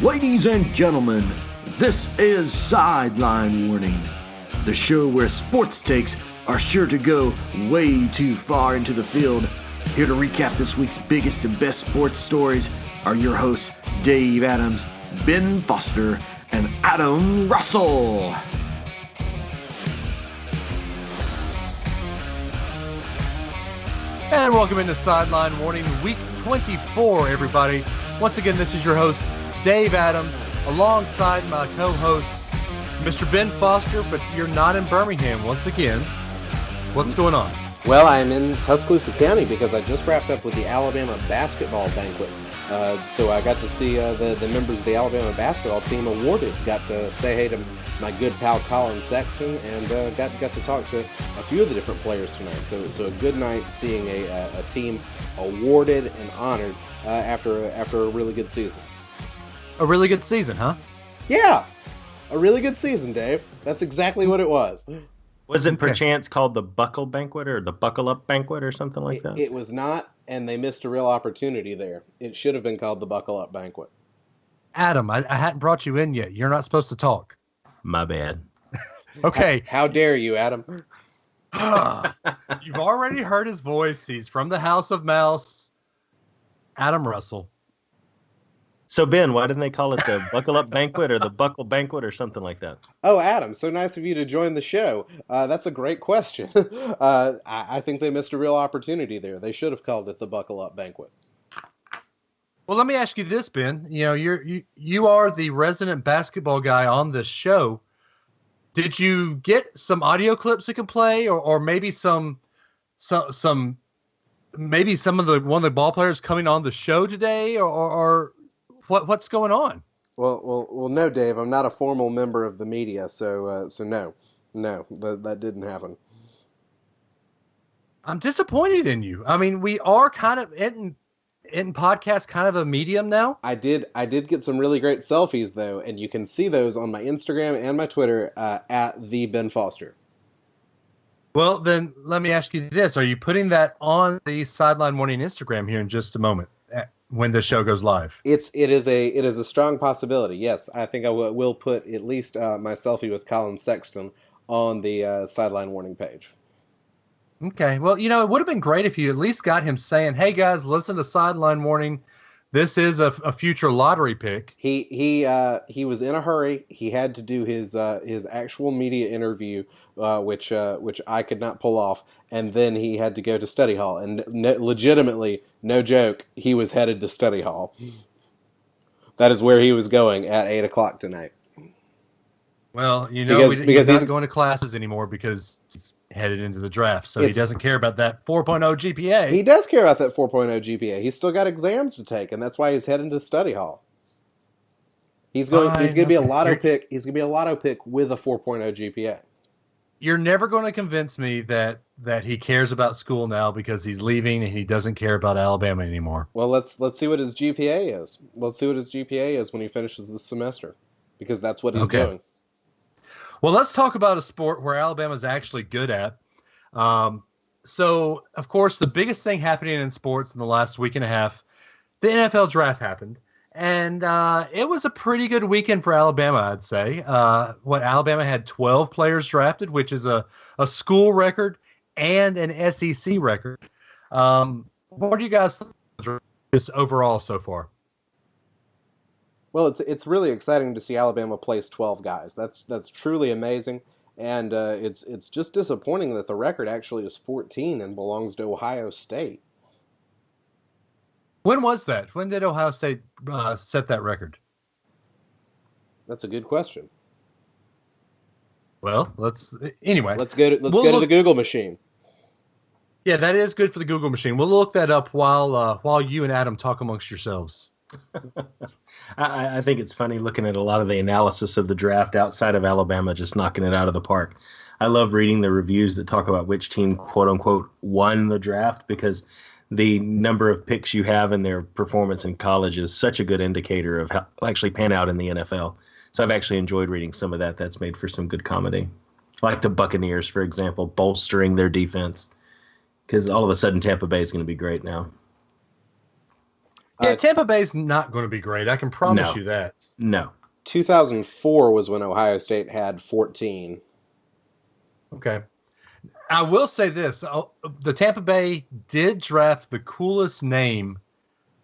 Ladies and gentlemen, this is Sideline Warning, the show where sports takes are sure to go way too far into the field. Here to recap this week's biggest and best sports stories are your hosts, Dave Adams, Ben Foster, and Adam Russell. And welcome into Sideline Warning Week 24, everybody. Once again, this is your host, Dave Adams, alongside my co-host, Mr. Ben Foster, but you're not in Birmingham once again. What's going on? Well, I'm in Tuscaloosa County because I just wrapped up with the Alabama basketball banquet. So I got to see the members of the Alabama basketball team awarded. Got to say hey to my good pal Colin Sexton, and got to talk to a few of the different players tonight. So a good night seeing a team awarded and honored after a really good season. A really good season, huh? Yeah, a really good season, Dave. That's exactly what it was. Was it perchance called the Buckle Banquet or the Buckle Up Banquet or something like that? It was not, and they missed a real opportunity there. It should have been called the Buckle Up Banquet. Adam, I hadn't brought you in yet. You're not supposed to talk. My bad. Okay. How dare you, Adam? You've already heard his voice. He's from the House of Mouse. Adam Russell. So, Ben, why didn't they call it the Buckle Up Banquet or the Buckle Banquet or something like that? Oh, Adam, so nice of you to join the show. That's a great question. I think they missed a real opportunity there. They should have called it the Buckle Up Banquet. Well, let me ask you this, Ben. You know, you are the resident basketball guy on this show. Did you get some audio clips we can play, or maybe maybe some of one of the ball players coming on the show today, or what's going on? Well, no, Dave. I'm not a formal member of the media, so no, that didn't happen. I'm disappointed in you. I mean, we are kind of in podcast kind of a medium now. I did get some really great selfies though, and you can see those on my Instagram and my Twitter at the Ben Foster. Well, then let me ask you this: are you putting that on the Sideline Warning Instagram here in just a moment when the show goes live? It is a strong possibility. Yes, I think I will put at least my selfie with Colin Sexton on the Sideline Warning page. Okay. Well, it would have been great if you at least got him saying, "Hey guys, listen to Sideline Warning. This is a future lottery pick." He was in a hurry. He had to do his actual media interview, which I could not pull off, and then he had to go to study hall. And legitimately, no joke, he was headed to study hall. That is where he was going at 8:00 tonight. Well, because he's not going to classes anymore because he's headed into the draft, so he doesn't care about that 4.0 GPA. He does care about that 4.0 GPA. He's still got exams to take, and that's why he's heading to study hall. He's going to be a lotto pick. He's going to be a lotto pick with a 4.0 GPA. You're never going to convince me that he cares about school now because he's leaving and he doesn't care about Alabama anymore. Well, let's see what his GPA is. Let's see what his GPA is when he finishes this semester, because that's what he's doing. Well, let's talk about a sport where Alabama's actually good at. So, of course, the biggest thing happening in sports in the last week and a half, the NFL draft happened. And it was a pretty good weekend for Alabama, I'd say. Alabama had 12 players drafted, which is a school record and an SEC record. What do you guys think of this overall so far? Well, it's really exciting to see Alabama place 12 guys. That's truly amazing, and it's just disappointing that the record actually is 14 and belongs to Ohio State. When was that? When did Ohio State set that record? That's a good question. Well, let's go to the Google machine. Yeah, that is good for the Google machine. We'll look that up while you and Adam talk amongst yourselves. I think it's funny looking at a lot of the analysis of the draft outside of Alabama just knocking it out of the park. I love reading the reviews that talk about which team, quote unquote, won the draft, because the number of picks you have in their performance in college is such a good indicator of how they'll actually pan out in the NFL. So I've actually enjoyed reading some of that. That's made for some good comedy. Like the Buccaneers, for example, bolstering their defense, because all of a sudden Tampa Bay is going to be great now. Yeah, Tampa Bay's not going to be great. I can promise you that. No. 2004 was when Ohio State had 14. Okay. I will say this. The Tampa Bay did draft the coolest name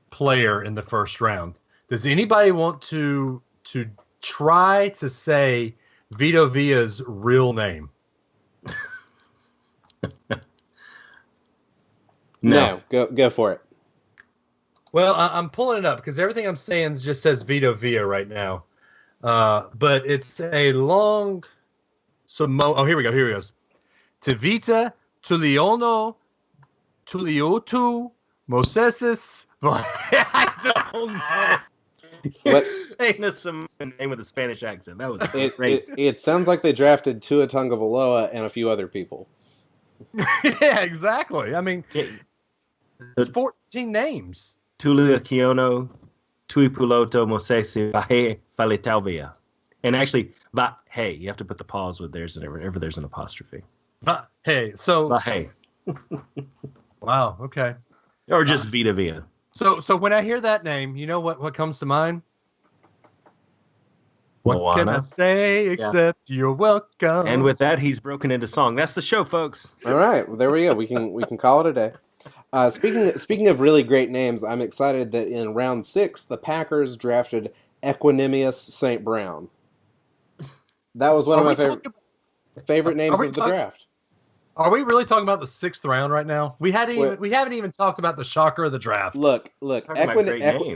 player in the first round. Does anybody want to try to say Vito Villa's real name? No, go for it. Well, I'm pulling it up because everything I'm saying just says Vito Villa right now. But it's a long here we go. Here it goes. Tevita Tuliono Tuliotu Mosesis. I don't know. What? Saying some name with a Spanish accent. That was great. It sounds like they drafted Tua Tagovailoa and a few other people. Yeah, exactly. I mean, it's 14 names. Tulu Akiono, Tuipuloto Mosesi Vahe Falitalvia. And actually, Vahe, you have to put the pause with theirs whenever there's an apostrophe. Vahe. So Vahe. Wow, okay. Or just Vita Villa. So when I hear that name, you know what comes to mind? What Moana. can I say except you're welcome? And with that, he's broken into song. That's the show, folks. All right, well, there we go. We can call it a day. Speaking of really great names, I'm excited that in round 6, the Packers drafted Equanimous St. Brown. That was one of my favorite names of the draft. Are we really talking about the 6th round right now? We haven't even talked about the shocker of the draft. Look. Equanimous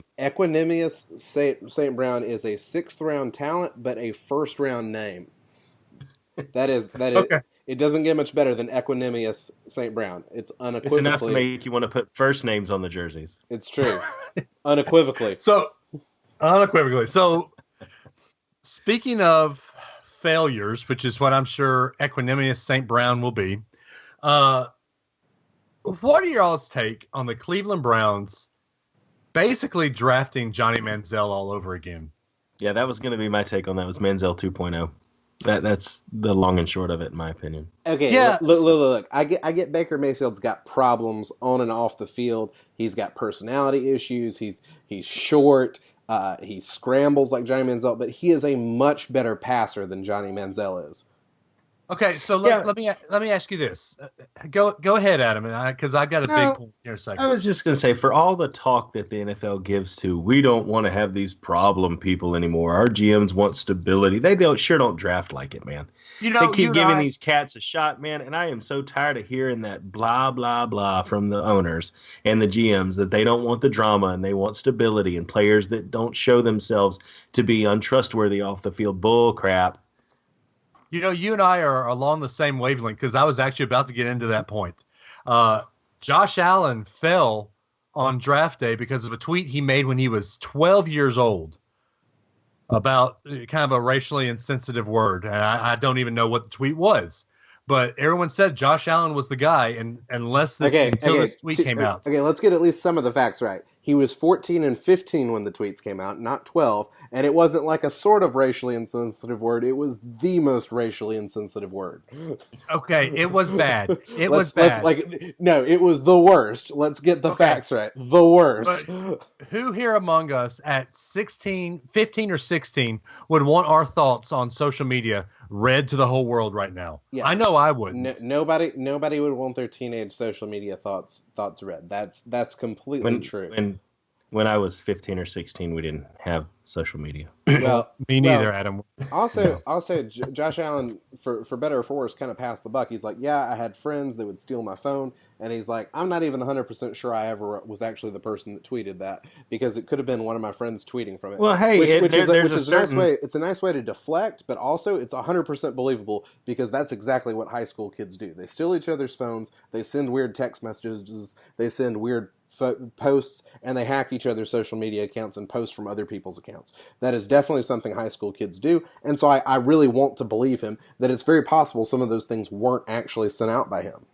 St. Brown is a 6th round talent, but a 1st round name. That is. Okay. It doesn't get much better than Equanimous St. Brown. It's unequivocally. It's enough to make you want to put first names on the jerseys. It's true. Unequivocally. So, speaking of failures, which is what I'm sure Equanimous St. Brown will be, what are y'all's take on the Cleveland Browns basically drafting Johnny Manziel all over again? Yeah, that was going to be my take on that. Was Manziel 2.0. That's the long and short of it, in my opinion. Okay, yeah. Look. I get Baker Mayfield's got problems on and off the field. He's got personality issues. He's short. He scrambles like Johnny Manziel, but he is a much better passer than Johnny Manziel is. Okay, so let me ask you this. Go ahead, Adam, because I've got a big point here. I was just going to say, for all the talk that the NFL gives to, we don't want to have these problem people anymore. Our GMs want stability. They don't draft like it, man. They keep giving these cats a shot, man, and I am so tired of hearing that blah, blah, blah from the owners and the GMs that they don't want the drama and they want stability and players that don't show themselves to be untrustworthy off the field. Bull crap. You and I are along the same wavelength because I was actually about to get into that point. Josh Allen fell on draft day because of a tweet he made when he was 12 years old about kind of a racially insensitive word. And I don't even know what the tweet was. But everyone said Josh Allen was the guy until this tweet came out. Okay, let's get at least some of the facts right. He was 14 and 15 when the tweets came out, not 12. And it wasn't like a sort of racially insensitive word. It was the most racially insensitive word. Okay, it was bad. It was bad. It was the worst. Let's get the facts right. The worst. But who here among us at 15 or 16 would want our thoughts on social media read to the whole world right now? Yeah. I know I wouldn't. Nobody would want their teenage social media thoughts read. That's completely true. When I was 15 or 16, we didn't have social media. Well, me neither, Adam. Also, Josh Allen, for better or for worse, kind of passed the buck. He's like, yeah, I had friends that would steal my phone, and he's like, I'm not even 100% sure I ever was actually the person that tweeted that because it could have been one of my friends tweeting from it. Well, hey, it's a nice way to deflect, but also it's 100% believable because that's exactly what high school kids do. They steal each other's phones, they send weird text messages, they send weird posts, and they hack each other's social media accounts and post from other people's accounts. That is definitely something high school kids do, and so I really want to believe him that it's very possible some of those things weren't actually sent out by him.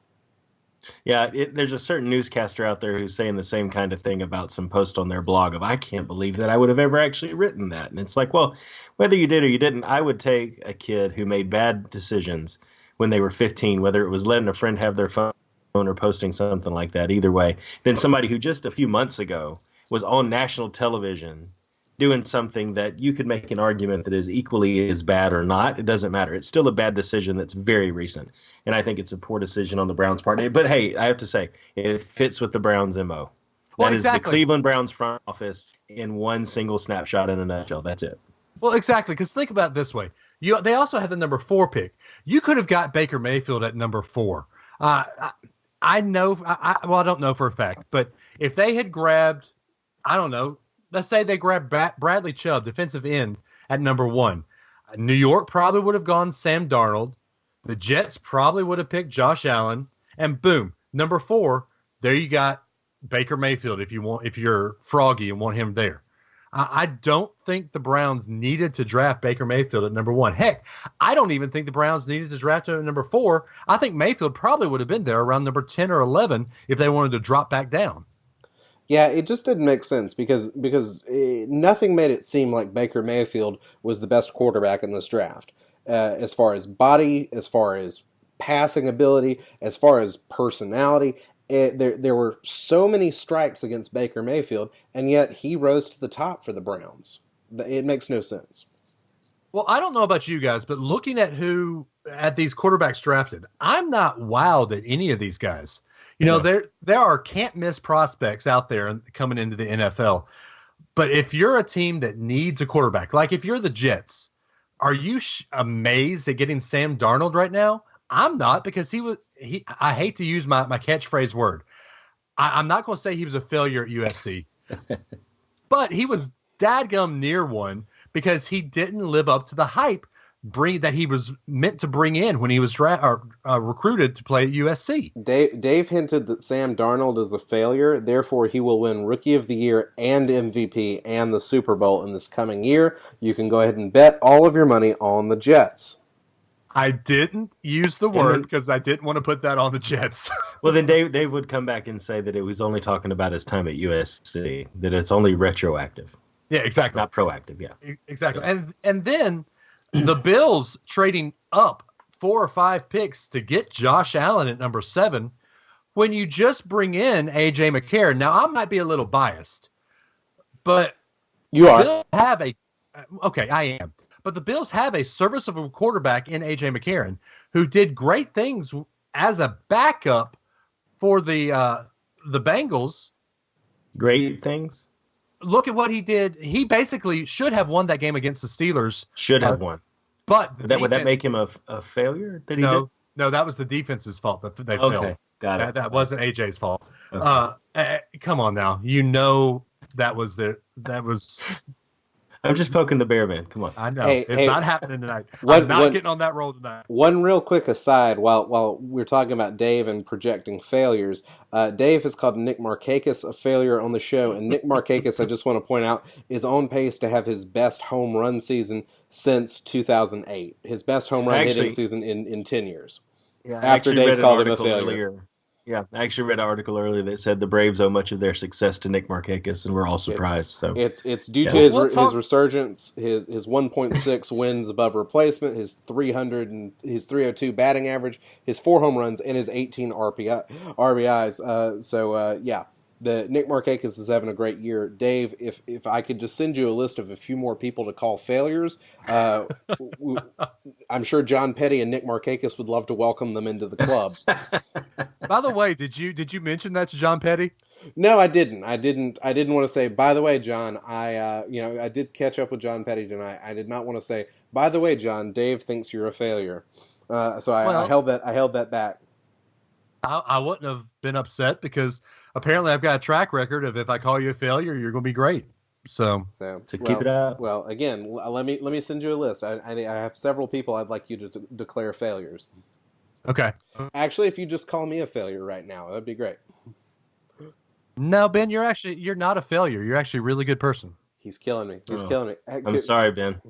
Yeah, there's a certain newscaster out there who's saying the same kind of thing about some post on their blog of, I can't believe that I would have ever actually written that. And it's like, well, whether you did or you didn't, I would take a kid who made bad decisions when they were 15, whether it was letting a friend have their phone or posting something like that, either way, than somebody who just a few months ago was on national television doing something that you could make an argument that is equally as bad or not. It doesn't matter. It's still a bad decision that's very recent. And I think it's a poor decision on the Browns' part. But hey, I have to say, it fits with the Browns' MO. Well, That exactly. is the Cleveland Browns front office in one single snapshot in a nutshell. That's it. Well, exactly, because think about it this way. They also had the number 4 pick. You could have got Baker Mayfield at number 4. I know, I don't know for a fact, but if they had grabbed, I don't know, let's say they grabbed Bradley Chubb, defensive end, at number 1. New York probably would have gone Sam Darnold. The Jets probably would have picked Josh Allen. And boom, number 4, there you got Baker Mayfield if you're Froggy and want him there. I don't think the Browns needed to draft Baker Mayfield at number 1. Heck, I don't even think the Browns needed to draft him at number 4. I think Mayfield probably would have been there around number 10 or 11 if they wanted to drop back down. Yeah, it just didn't make sense because nothing made it seem like Baker Mayfield was the best quarterback in this draft. As far as body, as far as passing ability, as far as personality, there were so many strikes against Baker Mayfield, and yet he rose to the top for the Browns. It makes no sense. Well, I don't know about you guys, but looking at these quarterbacks drafted, I'm not wowed at any of these guys. You know, there are can't miss prospects out there coming into the NFL. But if you're a team that needs a quarterback, like if you're the Jets, are you amazed at getting Sam Darnold right now? I'm not, because I hate to use my catchphrase word. I'm not going to say he was a failure at USC, but he was dadgum near one because he didn't live up to the hype that he was meant to bring in when he was recruited to play at USC. Dave hinted that Sam Darnold is a failure, therefore he will win Rookie of the Year and MVP and the Super Bowl in this coming year. You can go ahead and bet all of your money on the Jets. I didn't use the word because I didn't want to put that on the Jets. Well, then Dave would come back and say that it was only talking about his time at USC, that it's only retroactive. Yeah, exactly. Not proactive, yeah. Exactly. And then the Bills trading up 4 or 5 picks to get Josh Allen at number 7 when you just bring in A.J. McCarron. Now, I might be a little biased, but You are. Bills I am. But the Bills have a serviceable quarterback in A.J. McCarron who did great things as a backup for the Bengals. Great things? Look at what he did. He basically should have won that game against the Steelers. Should have won. But Would that make him a failure? No, that was the defense's fault that they failed. Okay, got it. That wasn't AJ's fault. Okay. Come on now. You know that was. I'm just poking the bear, man. Come on. I know. It's not happening tonight. I'm not getting on that roll tonight. One real quick aside, while we're talking about Dave and projecting failures, Dave has called Nick Markakis a failure on the show, and Nick Markakis, I just want to point out, is on pace to have his best home run season since 2008. His best home run hitting season in 10 years. Yeah, after Dave called him a failure. Earlier. Yeah, I actually read an article earlier that said the Braves owe much of their success to Nick Markakis, and we're all surprised. It's due to his resurgence, his 1.6 wins above replacement, his 302 batting average, his 4 home runs, and his 18 RBIs. The Nick Markakis is having a great year. Dave, if I could just send you a list of a few more people to call failures, I'm sure John Petty and Nick Markakis would love to welcome them into the club. By the way, did you mention that to John Petty? No, I didn't. I didn't want to say, by the way, John, I did catch up with John Petty tonight. I did not want to say, by the way, John, Dave thinks you're a failure. I held that back. I wouldn't have been upset because apparently I've got a track record of if I call you a failure, you're going to be great. So keep it up. Well, again, let me send you a list. I have several people I'd like you to declare failures. Okay. Actually, if you just call me a failure right now, that'd be great. No, Ben, you're not a failure. You're actually a really good person. He's killing me. Killing me. I'm sorry, Ben.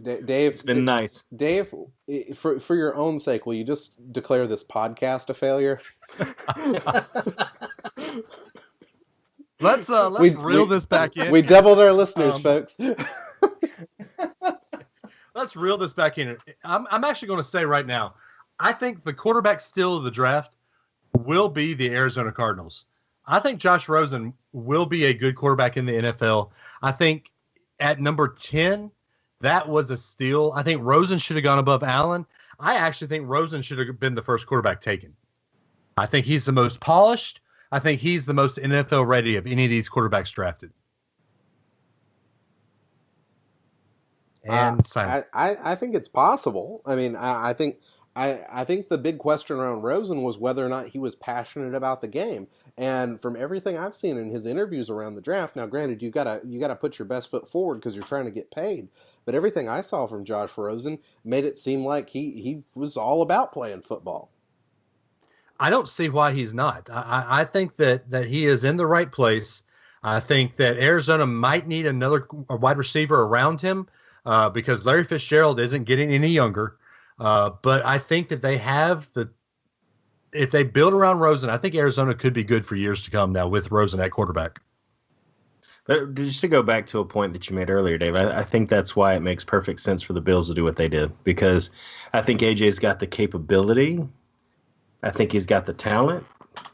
Dave, it's been nice. Dave, for your own sake, will you just declare this podcast a failure? Let's reel this back in. We doubled our listeners, folks. Let's reel this back in. I'm actually going to say right now, I think the quarterback steal of the draft will be the Arizona Cardinals. I think Josh Rosen will be a good quarterback in the NFL. I think at number 10, that was a steal. I think Rosen should have gone above Allen. I actually think Rosen should have been the first quarterback taken. I think he's the most polished. I think he's the most NFL ready of any of these quarterbacks drafted. And Simon. I think it's possible. I mean, I think the big question around Rosen was whether or not he was passionate about the game. And from everything I've seen in his interviews around the draft, now granted you gotta put your best foot forward because you're trying to get paid. But everything I saw from Josh Rosen made it seem like he was all about playing football. I don't see why he's not. I think that he is in the right place. I think that Arizona might need another wide receiver around him because Larry Fitzgerald isn't getting any younger. But I think that they have if they build around Rosen, I think Arizona could be good for years to come now with Rosen at quarterback. But just to go back to a point that you made earlier, Dave, I think that's why it makes perfect sense for the Bills to do what they did, because I think AJ's got the capability. I think he's got the talent,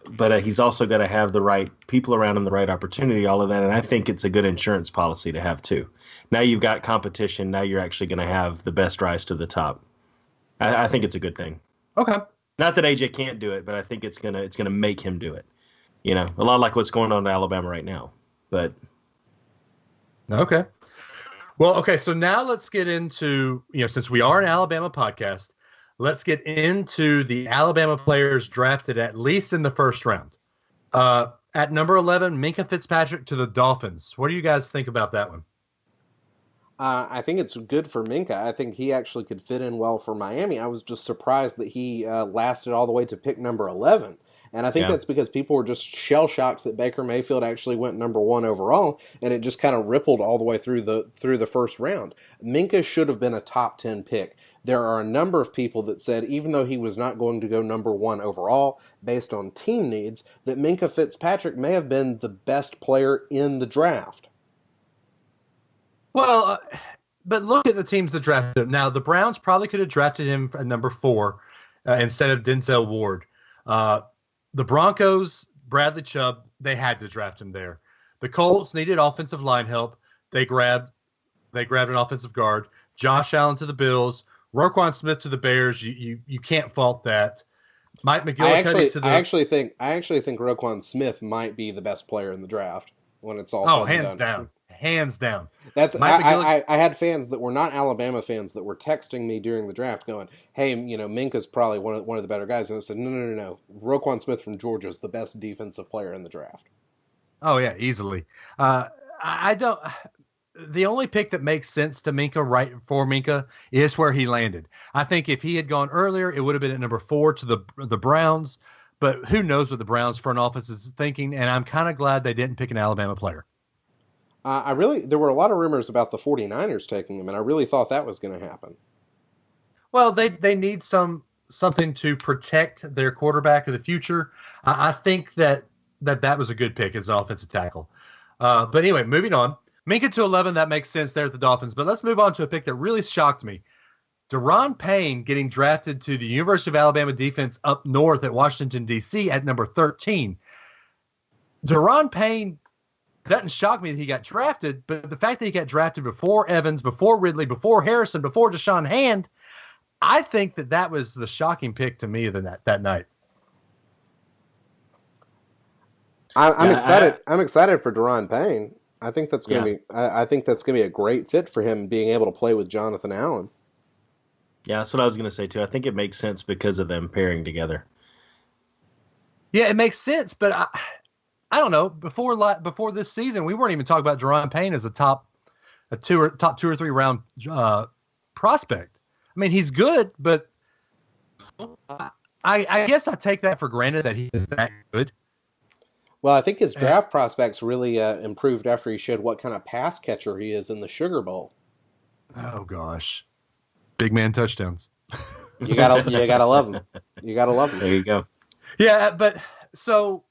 but he's also got to have the right people around him, the right opportunity, all of that. And I think it's a good insurance policy to have too. Now you've got competition. Now you're actually going to have the best rise to the top. I think it's a good thing. Okay. Not that AJ can't do it, but I think it's gonna make him do it. You know, a lot like what's going on in Alabama right now. But okay. Well, okay. So now let's get into, since we are an Alabama podcast, let's get into the Alabama players drafted at least in the first round. At number 11, Minkah Fitzpatrick to the Dolphins. What do you guys think about that one? I think it's good for Minkah. I think he actually could fit in well for Miami. I was just surprised that he lasted all the way to pick number 11. And I think that's because people were just shell-shocked that Baker Mayfield actually went number 1 overall, and it just kind of rippled all the way through the first round. Minkah should have been a top 10 pick. There are a number of people that said, even though he was not going to go number 1 overall, based on team needs, that Minkah Fitzpatrick may have been the best player in the draft. Well, but look at the teams that drafted him. Now, the Browns probably could have drafted him at number 4 instead of Denzel Ward. The Broncos, Bradley Chubb, they had to draft him there. The Colts needed offensive line help. They grabbed an offensive guard. Josh Allen to the Bills. Roquan Smith to the Bears. You can't fault that. Mike McGillicuddy to the. I actually think Roquan Smith might be the best player in the draft when it's all said and done. Hands down. That's I had fans that were not Alabama fans that were texting me during the draft going, hey, Minkah's probably one of the better guys. And I said, no. Roquan Smith from Georgia is the best defensive player in the draft. Oh, yeah, easily. I don't – the only pick that makes sense to Minkah is where he landed. I think if he had gone earlier, it would have been at number 4 to the Browns. But who knows what the Browns front office is thinking, and I'm kind of glad they didn't pick an Alabama player. There were a lot of rumors about the 49ers taking him, and I really thought that was going to happen. Well, they need something to protect their quarterback of the future. I think that was a good pick as an offensive tackle. But anyway, moving on. Minkah to 11, that makes sense there at the Dolphins. But let's move on to a pick that really shocked me. Daron Payne getting drafted to the University of Alabama defense up north at Washington, D.C. at number 13. Daron Payne doesn't shock me that he got drafted, but the fact that he got drafted before Evans, before Ridley, before Harrison, before Deshaun Hand, I think that was the shocking pick to me that night. I'm excited. I'm excited for Daron Payne. I think that's going to be. I think that's going to be a great fit for him, being able to play with Jonathan Allen. Yeah, that's what I was going to say too. I think it makes sense because of them pairing together. Yeah, it makes sense, but I don't know. Before this season, we weren't even talking about Daron Payne as a top 2 or 3 round prospect. I mean, he's good, but I guess I take that for granted that he is that good. Well, I think his draft prospects really improved after he showed what kind of pass catcher he is in the Sugar Bowl. Oh gosh, big man touchdowns. You gotta love him. You gotta love him. There you go. Yeah, but so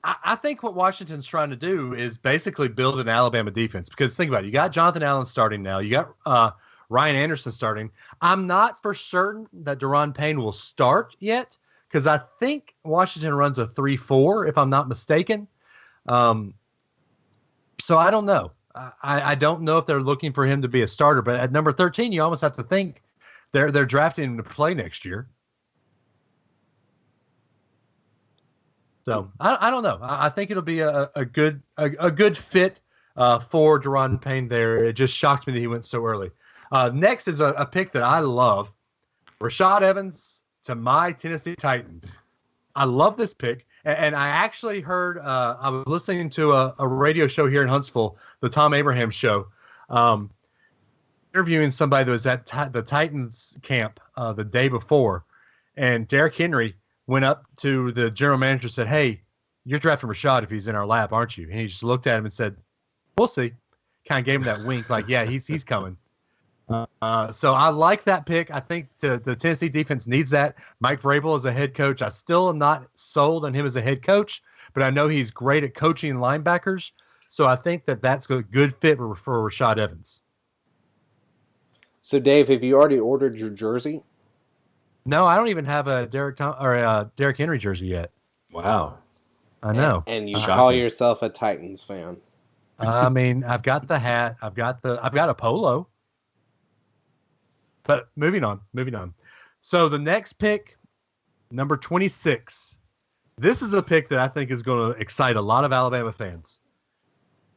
I think what Washington's trying to do is basically build an Alabama defense, because think about it. You got Jonathan Allen starting now. You got Ryan Anderson starting. I'm not for certain that Daron Payne will start yet, because I think Washington runs a 3-4, if I'm not mistaken. So I don't know. I don't know if they're looking for him to be a starter, but at number 13, you almost have to think they're drafting him to play next year. So I don't know. I think it'll be a good fit for Deron Payne there. It just shocked me that he went so early. Next is a pick that I love, Rashad Evans to my Tennessee Titans. I love this pick. And I actually heard, I was listening to a radio show here in Huntsville, the Tom Abraham show, interviewing somebody that was at the Titans camp the day before. And Derrick Henry went up to the general manager and said, "Hey, you're drafting Rashad if he's in our lap, aren't you?" And he just looked at him and said, "We'll see." Kind of gave him that wink, like, "Yeah, he's coming." So I like that pick. I think the Tennessee defense needs that. Mike Vrabel is a head coach. I still am not sold on him as a head coach, but I know he's great at coaching linebackers. So I think that's a good fit for Rashad Evans. So, Dave, have you already ordered your jersey? No, I don't even have a Derrick Henry jersey yet. Wow. I know. And you call yourself a Titans fan. I mean, I've got the hat. I've got a polo. But moving on. So the next pick, number 26. This is a pick that I think is going to excite a lot of Alabama fans.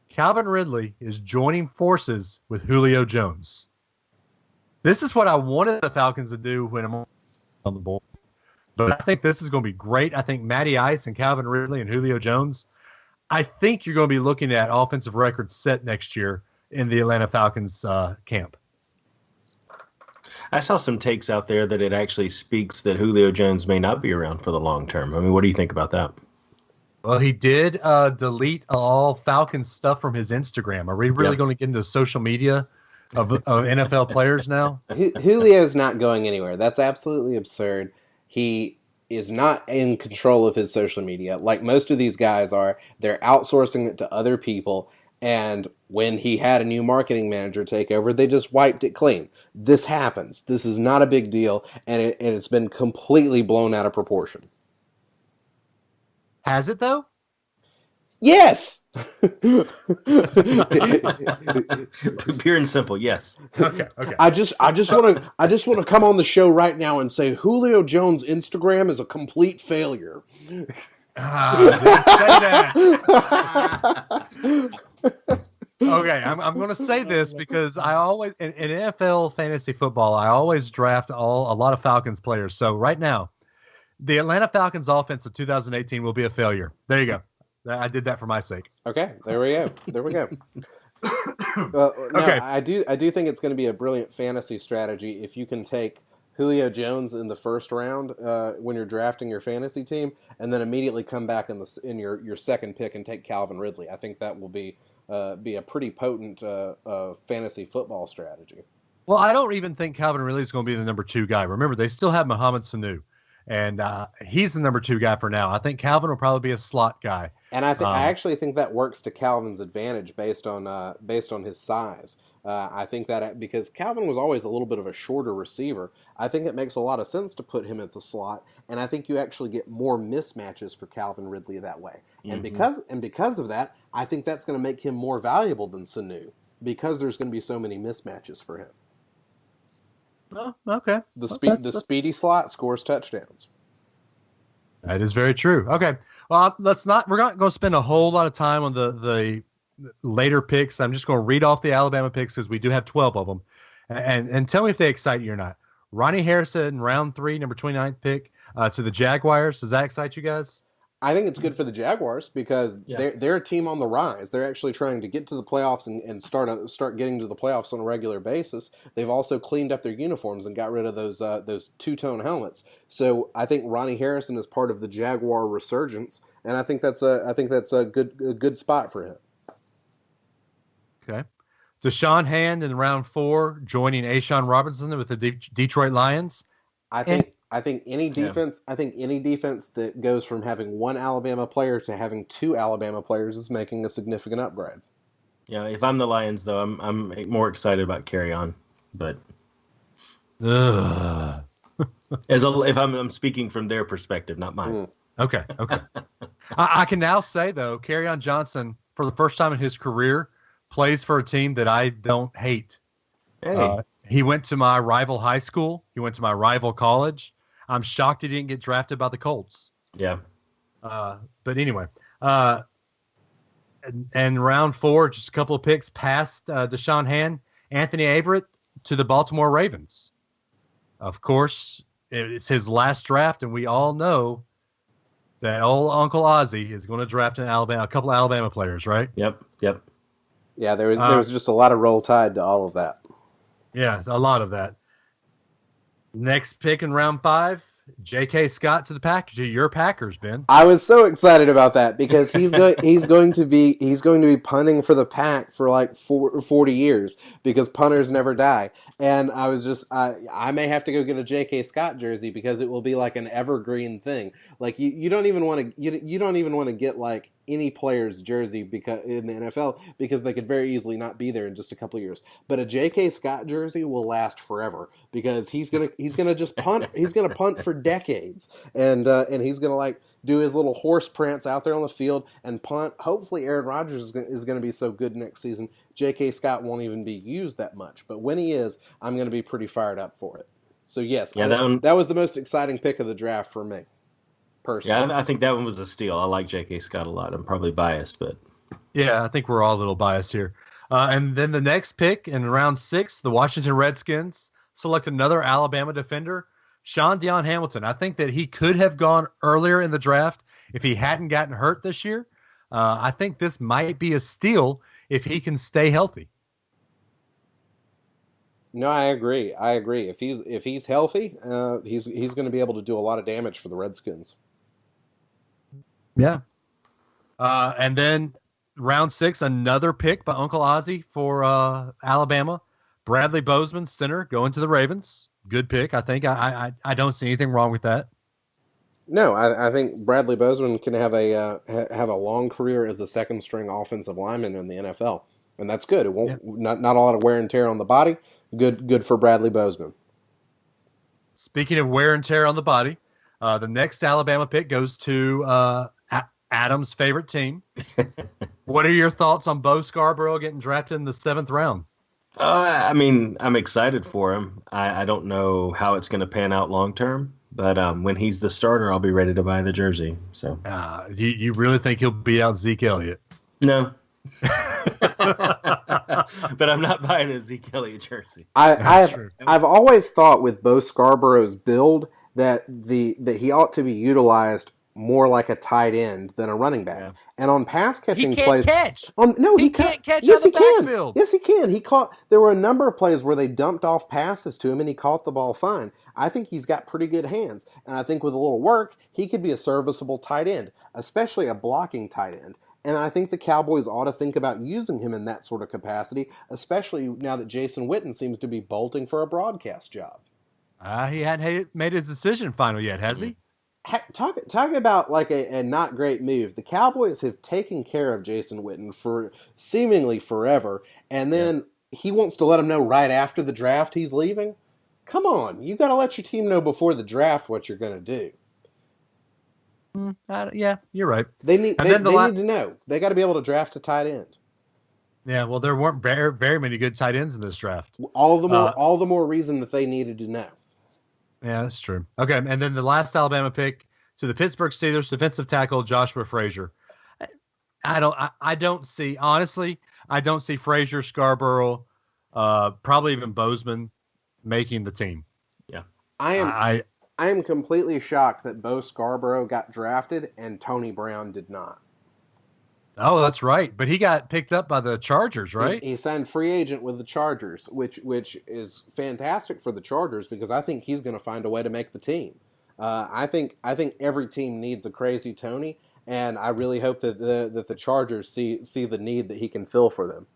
Calvin Ridley is joining forces with Julio Jones. This is what I wanted the Falcons to do when I'm on the board. But I think this is going to be great. I think Matty Ice and Calvin Ridley and Julio Jones, I think you're going to be looking at offensive records set next year in the Atlanta Falcons camp. I saw some takes out there that it actually speaks that Julio Jones may not be around for the long term. I mean, what do you think about that? Well, he did delete all Falcons stuff from his Instagram. Are we really going to get into social media of NFL players now? Julio's not going anywhere. That's absolutely absurd. He is not in control of his social media like most of these guys are. They're outsourcing it to other people. And when he had a new marketing manager take over, they just wiped it clean. This happens. This is not a big deal, and it's been completely blown out of proportion. Has it, though? Yes! Pure and simple, yes. Okay. I just want to come on the show right now and say Julio Jones' Instagram is a complete failure. Didn't say that. Okay, I'm going to say this because I always in NFL fantasy football I always draft a lot of Falcons players. So right now, the Atlanta Falcons offense of 2018 will be a failure. There you go. I did that for my sake. Okay, there we go. Okay. I do think it's going to be a brilliant fantasy strategy if you can take Julio Jones in the first round when you're drafting your fantasy team, and then immediately come back in your second pick and take Calvin Ridley. I think that will be a pretty potent fantasy football strategy. Well, I don't even think Calvin Ridley is going to be the number 2 guy. Remember, they still have Mohamed Sanu, and he's the number 2 guy for now. I think Calvin will probably be a slot guy. And I actually think that works to Calvin's advantage based on his size. I think that because Calvin was always a little bit of a shorter receiver, I think it makes a lot of sense to put him at the slot, and I think you actually get more mismatches for Calvin Ridley that way. Mm-hmm. And because of that, I think that's going to make him more valuable than Sanu because there's going to be so many mismatches for him. Oh, okay. The speedy slot scores touchdowns. That is very true. Okay. Well, we're not going to spend a whole lot of time on the later picks. I'm just going to read off the Alabama picks because we do have 12 of them. And tell me if they excite you or not. Ronnie Harrison, round 3, number 29th pick to the Jaguars. Does that excite you guys? I think it's good for the Jaguars because they're a team on the rise. They're actually trying to get to the playoffs and start getting to the playoffs on a regular basis. They've also cleaned up their uniforms and got rid of those two-tone helmets. So I think Ronnie Harrison is part of the Jaguar resurgence, and I think that's a good spot for him. Okay. Deshaun Hand in round 4, joining Ashawn Robinson with the Detroit Lions. I think any defense that goes from having one Alabama player to having 2 Alabama players is making a significant upgrade. Yeah, if I'm the Lions though, I'm more excited about Carry On, but If I'm speaking from their perspective, not mine. Okay. I can now say, though, Kerryon Johnson, for the first time in his career, plays for a team that I don't hate. Hey, He went to my rival high school. He went to my rival college. I'm shocked he didn't get drafted by the Colts. yeah. But anyway, and round 4, just a couple of picks past Deshaun Hand, Anthony Averett to the Baltimore Ravens. Of course, it's his last draft, and we all know that old Uncle Ozzie is going to draft a couple of Alabama players, right? Yep. Yeah, there was just a lot of Roll Tide to all of that. Yeah, a lot of that. Next pick in round 5, J.K. Scott to your Packers, Ben. I was so excited about that because he's going to be punting for the Pack for like 40 years because punters never die. And I was just I may have to go get a J.K. Scott jersey because it will be like an evergreen thing. Like you don't even want to get like any player's jersey because in the NFL because they could very easily not be there in just a couple of years. But a J.K. Scott jersey will last forever because he's gonna just punt. He's gonna punt for decades, and he's gonna like do his little horse prance out there on the field and punt. Hopefully, Aaron Rodgers is gonna be so good next season. J.K. Scott won't even be used that much, but when he is, I'm gonna be pretty fired up for it. So yes, that was the most exciting pick of the draft for me. Personally. Yeah, I think that one was a steal. I like J.K. Scott a lot. I'm probably biased, but yeah, I think we're all a little biased here. And then the next pick in round 6, the Washington Redskins select another Alabama defender, Sean Deion Hamilton. I think that he could have gone earlier in the draft if he hadn't gotten hurt this year. I think this might be a steal if he can stay healthy. No, I agree. If he's healthy, he's going to be able to do a lot of damage for the Redskins. Yeah. And then round 6, another pick by Uncle Ozzie for Alabama. Bradley Bozeman, center, going to the Ravens. Good pick, I think. I don't see anything wrong with that. No, I think Bradley Bozeman can have a long career as a second string offensive lineman in the NFL, and that's good. It won't not a lot of wear and tear on the body. Good for Bradley Bozeman. Speaking of wear and tear on the body, the next Alabama pick goes to Adam's favorite team. What are your thoughts on Bo Scarborough getting drafted in the 7th round? I mean, I'm excited for him. I don't know how it's going to pan out long term, but when he's the starter, I'll be ready to buy the jersey. So, you really think he'll beat out Zeke Elliott? No. But I'm not buying a Zeke Elliott jersey. I've always thought with Bo Scarborough's build that he ought to be utilized more like a tight end than a running back. Yeah. And on pass catching plays, he can't catch. Yes, he can. Yes, he can. There were a number of plays where they dumped off passes to him, and he caught the ball fine. I think he's got pretty good hands, and I think with a little work, he could be a serviceable tight end, especially a blocking tight end. And I think the Cowboys ought to think about using him in that sort of capacity, especially now that Jason Witten seems to be bolting for a broadcast job. He hadn't made his decision final yet, has he? Talk about like a not great move. The Cowboys have taken care of Jason Witten for seemingly forever, and then he wants to let him know right after the draft he's leaving. Come on, you got to let your team know before the draft what you're going to do. Yeah, you're right. They need to know. They got to be able to draft a tight end. Yeah, well, there weren't very, very many good tight ends in this draft. All the more reason that they needed to know. Yeah, that's true. Okay, and then the last Alabama pick to the Pittsburgh Steelers, defensive tackle Joshua Frazier. I don't see Frazier, Scarborough, probably even Bozeman making the team. Yeah, I am completely shocked that Bo Scarborough got drafted and Tony Brown did not. Oh, that's right. But he got picked up by the Chargers, right? He signed free agent with the Chargers, which is fantastic for the Chargers because I think he's going to find a way to make the team. I think every team needs a crazy Tony, and I really hope that the Chargers see the need that he can fill for them.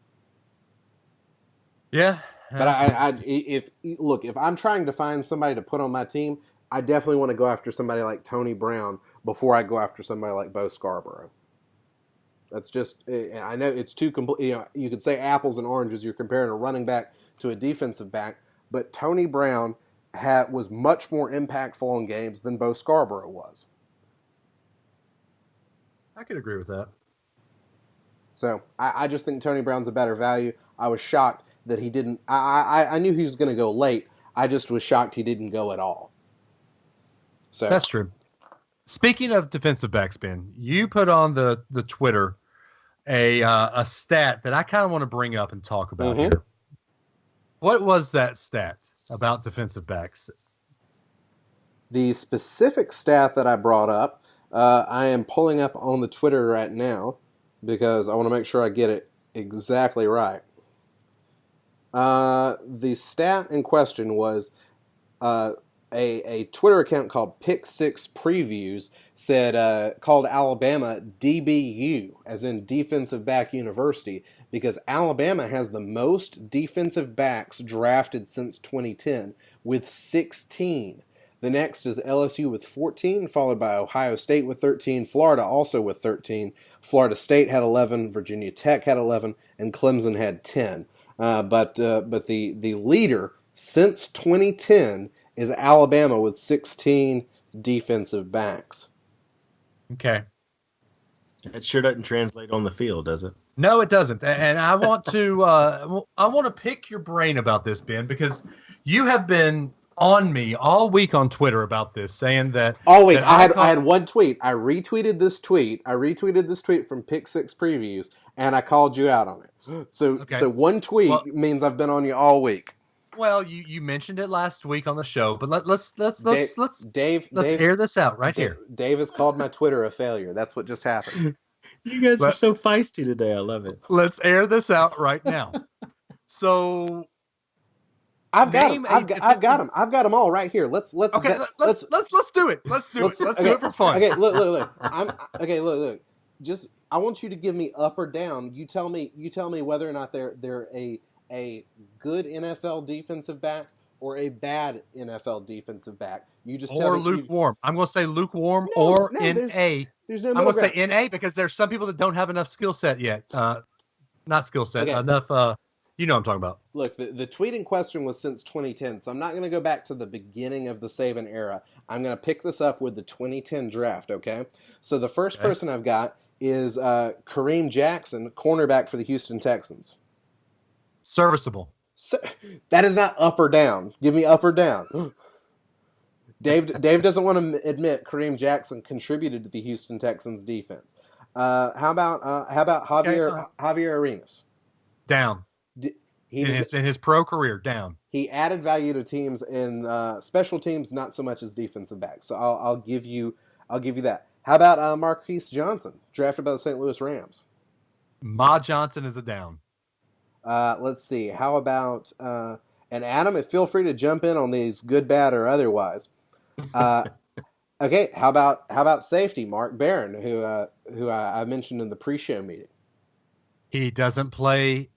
Yeah. But if I'm trying to find somebody to put on my team, I definitely want to go after somebody like Tony Brown before I go after somebody like Bo Scarborough. That's just, I know it's too complete. You could say apples and oranges. You're comparing a running back to a defensive back, but Tony Brown was much more impactful in games than Bo Scarborough was. I could agree with that. So I just think Tony Brown's a better value. I was shocked that he didn't. I knew he was going to go late. I just was shocked he didn't go at all. So that's true. Speaking of defensive backs, Ben, you put on the Twitter a stat that I kind of want to bring up and talk about here. What was that stat about defensive backs? The specific stat that I brought up, I am pulling up on the Twitter right now because I want to make sure I get it exactly right. The stat in question was a Twitter account called Pick Six Previews said called Alabama DBU, as in Defensive Back University, because Alabama has the most defensive backs drafted since 2010 with 16. The next is LSU with 14, followed by Ohio State with 13, Florida also with 13, Florida State had 11, Virginia Tech had 11, and Clemson had 10. But the leader since 2010 is Alabama with 16 defensive backs. Okay. It sure doesn't translate on the field, does it? No, it doesn't. And I want to pick your brain about this, Ben, because you have been on me all week on Twitter about this, saying that all week. I had one tweet. I retweeted this tweet from Pick Six Previews, and I called you out on it. So one tweet means I've been on you all week. Well, you mentioned it last week on the show, but let's Dave, air this out right here. Dave has called my Twitter a failure. That's what just happened. You guys are so feisty today. I love it. Let's air this out right now. So I've got him. I've got them all right here. Let's do it. Let's do it. Let's do it for fun. Okay, look. Look. Just I want you to give me up or down. You tell me whether or not they're a good NFL defensive back or a bad NFL defensive back. You just tell me. Lukewarm. I'm going to say lukewarm NA. There's no. I'm going to say NA because there's some people that don't have enough skill set yet. Not skill set. Okay. Enough. You know what I'm talking about. Look, the tweet in question was since 2010, so I'm not going to go back to the beginning of the Saban era. I'm going to pick this up with the 2010 draft, okay? So the first person I've got is Kareem Jackson, cornerback for the Houston Texans. Serviceable. So, that is not up or down. Give me up or down. Dave doesn't want to admit Kareem Jackson contributed to the Houston Texans defense. How about Javier Arenas? Down. In his pro career, down. He added value to teams in special teams, not so much as defensive backs. So I'll give you that. How about Marquise Johnson, drafted by the St. Louis Rams? Ma Johnson is a down. Let's see. How about and Adam? Feel free to jump in on these, good, bad, or otherwise. Okay. How about safety Mark Barron, who I mentioned in the pre-show meeting? He doesn't play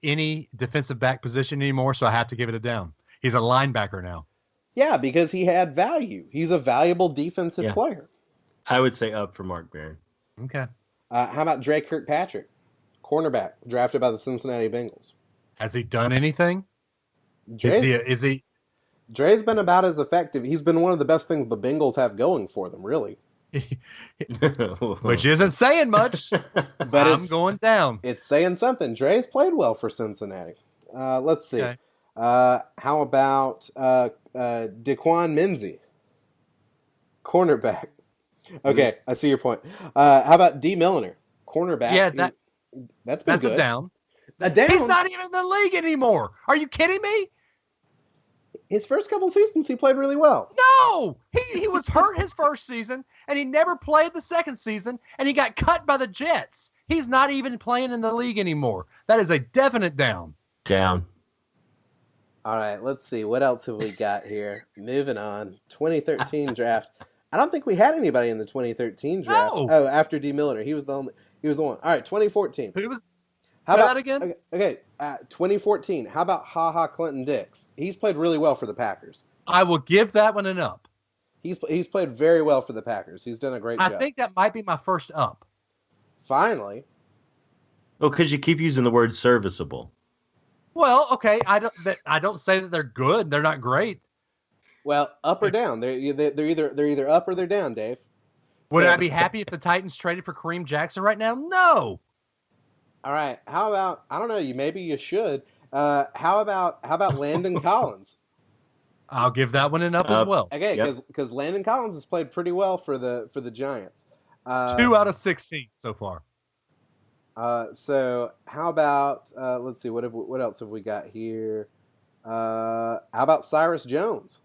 any defensive back position anymore, so I have to give it a down. He's a linebacker now. Yeah, because he had value. He's a valuable defensive player. I would say up for Mark Barron. Okay. How about Dre Kirkpatrick, cornerback, drafted by the Cincinnati Bengals? Has he done anything? Is he? Dre's been about as effective. He's been one of the best things the Bengals have going for them, really. Which isn't saying much, but I'm going down. It's saying something. Dre's played well for Cincinnati. Let's see. Okay. How about Daquan Minzy, cornerback? Okay, I see your point. How about D. Milliner, cornerback? Yeah, that's been good. A down. A down. He's not even in the league anymore. Are you kidding me? His first couple seasons, he played really well. No! He was hurt his first season, and he never played the second season, and he got cut by the Jets. He's not even playing in the league anymore. That is a definite down. Down. All right, let's see. What else have we got here? Moving on. 2013 draft. I don't think we had anybody in the 2013 draft. No. Oh, after D. Milliner. He was the one. All right, 2014. Who was? How about that again? Okay, 2014. How about Ha Clinton Dix? He's played really well for the Packers. I will give that one an up. He's played very well for the Packers. He's done a great job. I think that might be my first up. Finally. Well, because you keep using the word serviceable. Well, okay. I don't say that they're good. They're not great. Well, up or down. They're either up or they're down, Dave. Would I be happy if the Titans traded for Kareem Jackson right now? No. All right. How about, I don't know, maybe you should. How about Landon Collins? I'll give that one an up as well. Okay, because Landon Collins has played pretty well for the Giants. 2 out of 16 so far. So how about let's see, what else have we got here? How about Cyrus Jones?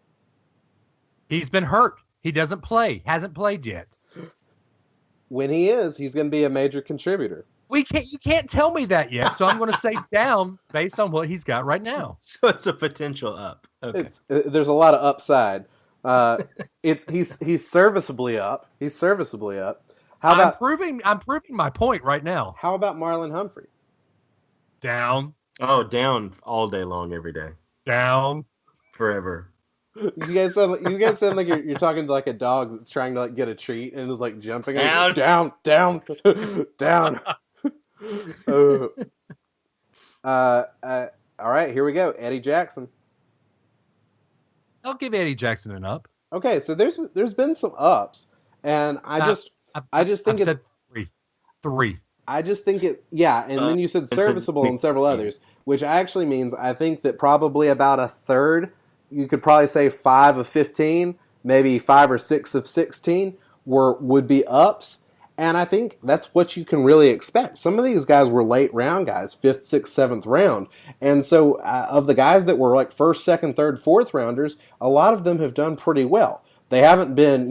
He's been hurt. He doesn't play. Hasn't played yet. When he is, he's going to be a major contributor. You can't tell me that yet, so I'm going to say down based on what he's got right now. So it's a potential up. Okay. There's a lot of upside. He's serviceably up. He's serviceably up. How about I'm proving my point right now. How about Marlon Humphrey? Down. Oh, down all day long, every day. Down. Forever. You guys sound like you're talking to like a dog that's trying to like get a treat and is like jumping down, down. All right, here we go. Eddie Jackson. I'll give Eddie Jackson an up. Okay, so there's been some ups, and I just think it's three. I just think it, yeah, and then you said serviceable and several others, which actually means I think that probably about a third, you could probably say 5 of 15, maybe 5 or 6 of 16 would be ups, and I think that's what you can really expect. Some of these guys were late round guys, 5th, 6th, 7th round, and so of the guys that were like 1st, 2nd, 3rd, 4th rounders, a lot of them have done pretty well. They haven't been,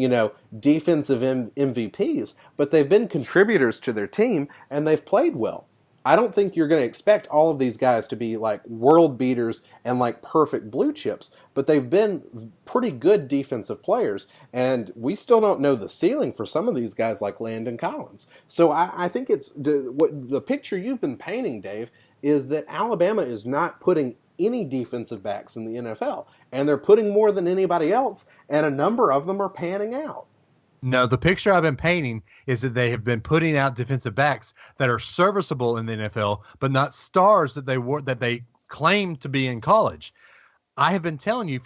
defensive MVPs, but they've been contributors to their team, and they've played well. I don't think you're going to expect all of these guys to be like world beaters and like perfect blue chips, but they've been pretty good defensive players, and we still don't know the ceiling for some of these guys like Landon Collins. So I think it's the picture you've been painting, Dave, is that Alabama is not putting any defensive backs in the NFL, and they're putting more than anybody else, and a number of them are panning out. No, the picture I've been painting is that they have been putting out defensive backs that are serviceable in the NFL, but not stars that they claim to be in college. I have been telling you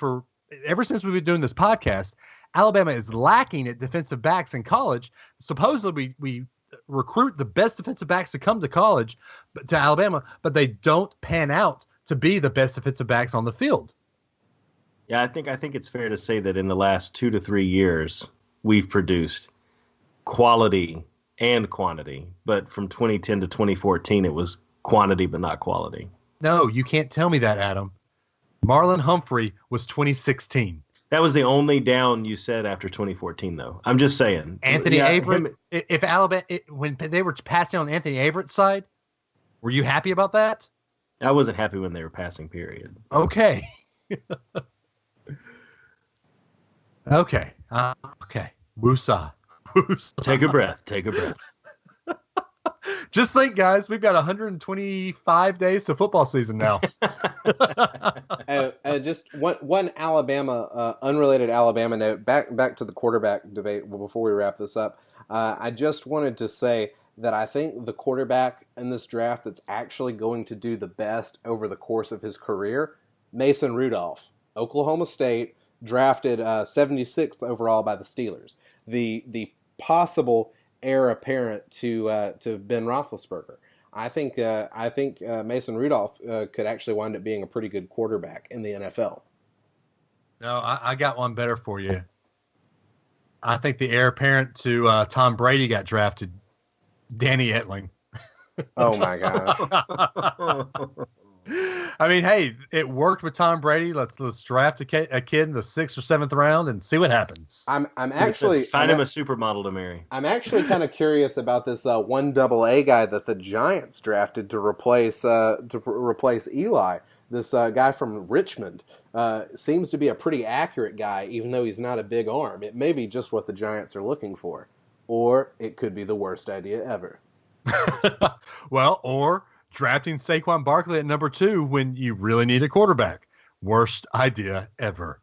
ever since we've been doing this podcast, Alabama is lacking at defensive backs in college. Supposedly we recruit the best defensive backs to come to college, to Alabama, but they don't pan out to be the best defensive backs on the field. Yeah, I think it's fair to say that in the last 2 to 3 years, we've produced quality and quantity. But from 2010 to 2014, it was quantity but not quality. No, you can't tell me that, Adam. Marlon Humphrey was 2016. That was the only down you said after 2014, though. I'm just saying. Anthony Averett, if Alabama, when they were passing on Anthony Averett's side, were you happy about that? I wasn't happy when they were passing, period. Okay. Okay. Okay. Woosah. Take a breath. Just think, guys, we've got 125 days to football season now. Just one Alabama, unrelated Alabama note. Back to the quarterback debate before we wrap this up. I just wanted to say that I think the quarterback in this draft that's actually going to do the best over the course of his career, Mason Rudolph, Oklahoma State, drafted 76th overall by the Steelers. The possible heir apparent to Ben Roethlisberger. I think Mason Rudolph could actually wind up being a pretty good quarterback in the NFL. No, I got one better for you. I think the heir apparent to Tom Brady got drafted, Danny Etling. Oh my gosh. I mean, hey, it worked with Tom Brady. Let's draft a kid in the 6th or 7th round and see what happens. I'm actually find him a supermodel to marry. I'm actually kind of curious about this 1AA guy that the Giants drafted to replace Eli. This guy from Richmond seems to be a pretty accurate guy, even though he's not a big arm. It may be just what the Giants are looking for, or it could be the worst idea ever. Well, or drafting Saquon Barkley at number 2 when you really need a quarterback. Worst idea ever.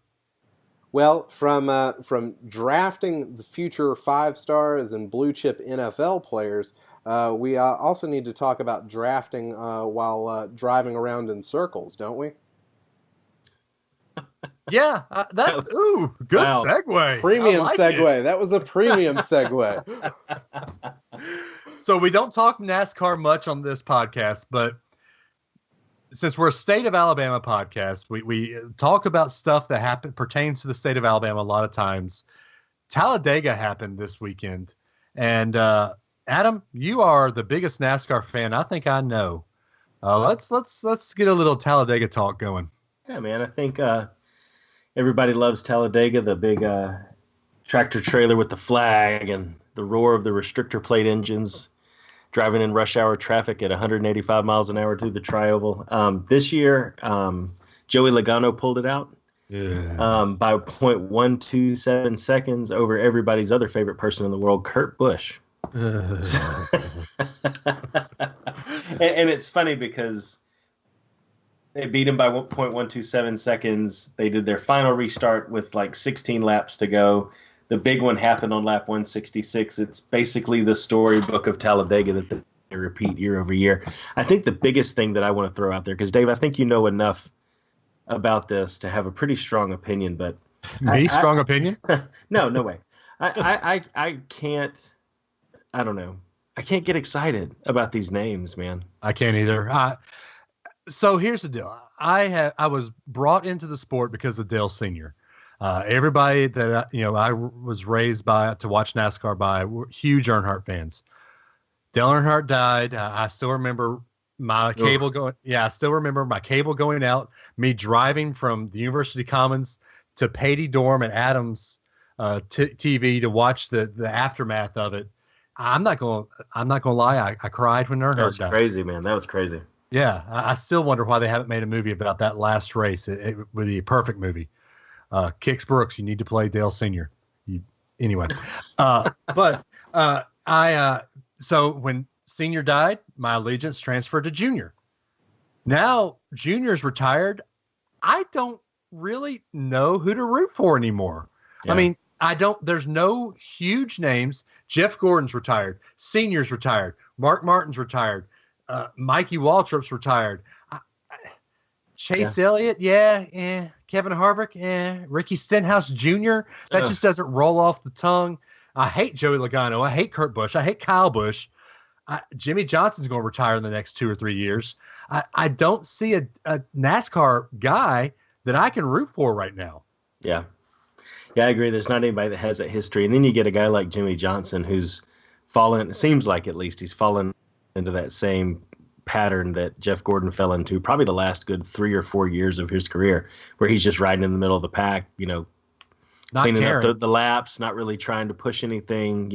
Well, from drafting the future 5 stars and blue chip NFL players, we also need to talk about drafting while driving around in circles, don't we? Yeah, good wow. segue. Premium I like segue. it. That was a premium segue. So we don't talk NASCAR much on this podcast, but since we're a State of Alabama podcast, we talk about stuff that pertains to the state of Alabama a lot of times. Talladega happened this weekend, and Adam, you are the biggest NASCAR fan I think I know. Let's get a little Talladega talk going. Yeah, man. I think everybody loves Talladega, the big tractor trailer with the flag and the roar of the restrictor plate engines driving in rush hour traffic at 185 miles an hour through the tri-oval. This year, Joey Logano pulled it out by 0.127 seconds over everybody's other favorite person in the world, Kurt Busch. And it's funny because they beat him by 0.127 seconds. They did their final restart with like 16 laps to go. The big one happened on lap 166. It's basically the storybook of Talladega that they repeat year over year. I think the biggest thing that I want to throw out there, because Dave, I think you know enough about this to have a pretty strong opinion, but strong opinion? No way. I can't. I don't know. I can't get excited about these names, man. I can't either. So here's the deal. I was brought into the sport because of Dale Sr. Everybody that I was raised to watch NASCAR by were huge Earnhardt fans. Dale Earnhardt died. I still remember my cable going. Yeah, I still remember my cable going out. Me driving from the University Commons to Patey Dorm at Adams TV to watch the aftermath of it. I'm not going to lie. I cried when Earnhardt died. That was crazy, man. That was crazy. Yeah, I still wonder why they haven't made a movie about that last race. It would be a perfect movie. Kix Brooks, you need to play Dale Sr. Anyway, so when Senior died, my allegiance transferred to Junior. Now Junior's retired. I don't really know who to root for anymore. Yeah. I mean, there's no huge names. Jeff Gordon's retired. Senior's retired. Mark Martin's retired. Mikey Waltrip's retired. Chase Elliott, Kevin Harvick, Ricky Stenhouse Jr. That just doesn't roll off the tongue. I hate Joey Logano. I hate Kurt Busch. I hate Kyle Busch. Jimmy Johnson's going to retire in the next 2 or 3 years. I don't see a NASCAR guy that I can root for right now. Yeah. Yeah, I agree. There's not anybody that has that history. And then you get a guy like Jimmy Johnson who's fallen, it seems like at least he's fallen into that same pattern that Jeff Gordon fell into probably the last good 3 or 4 years of his career, where he's just riding in the middle of the pack, not cleaning up the laps, not really trying to push anything,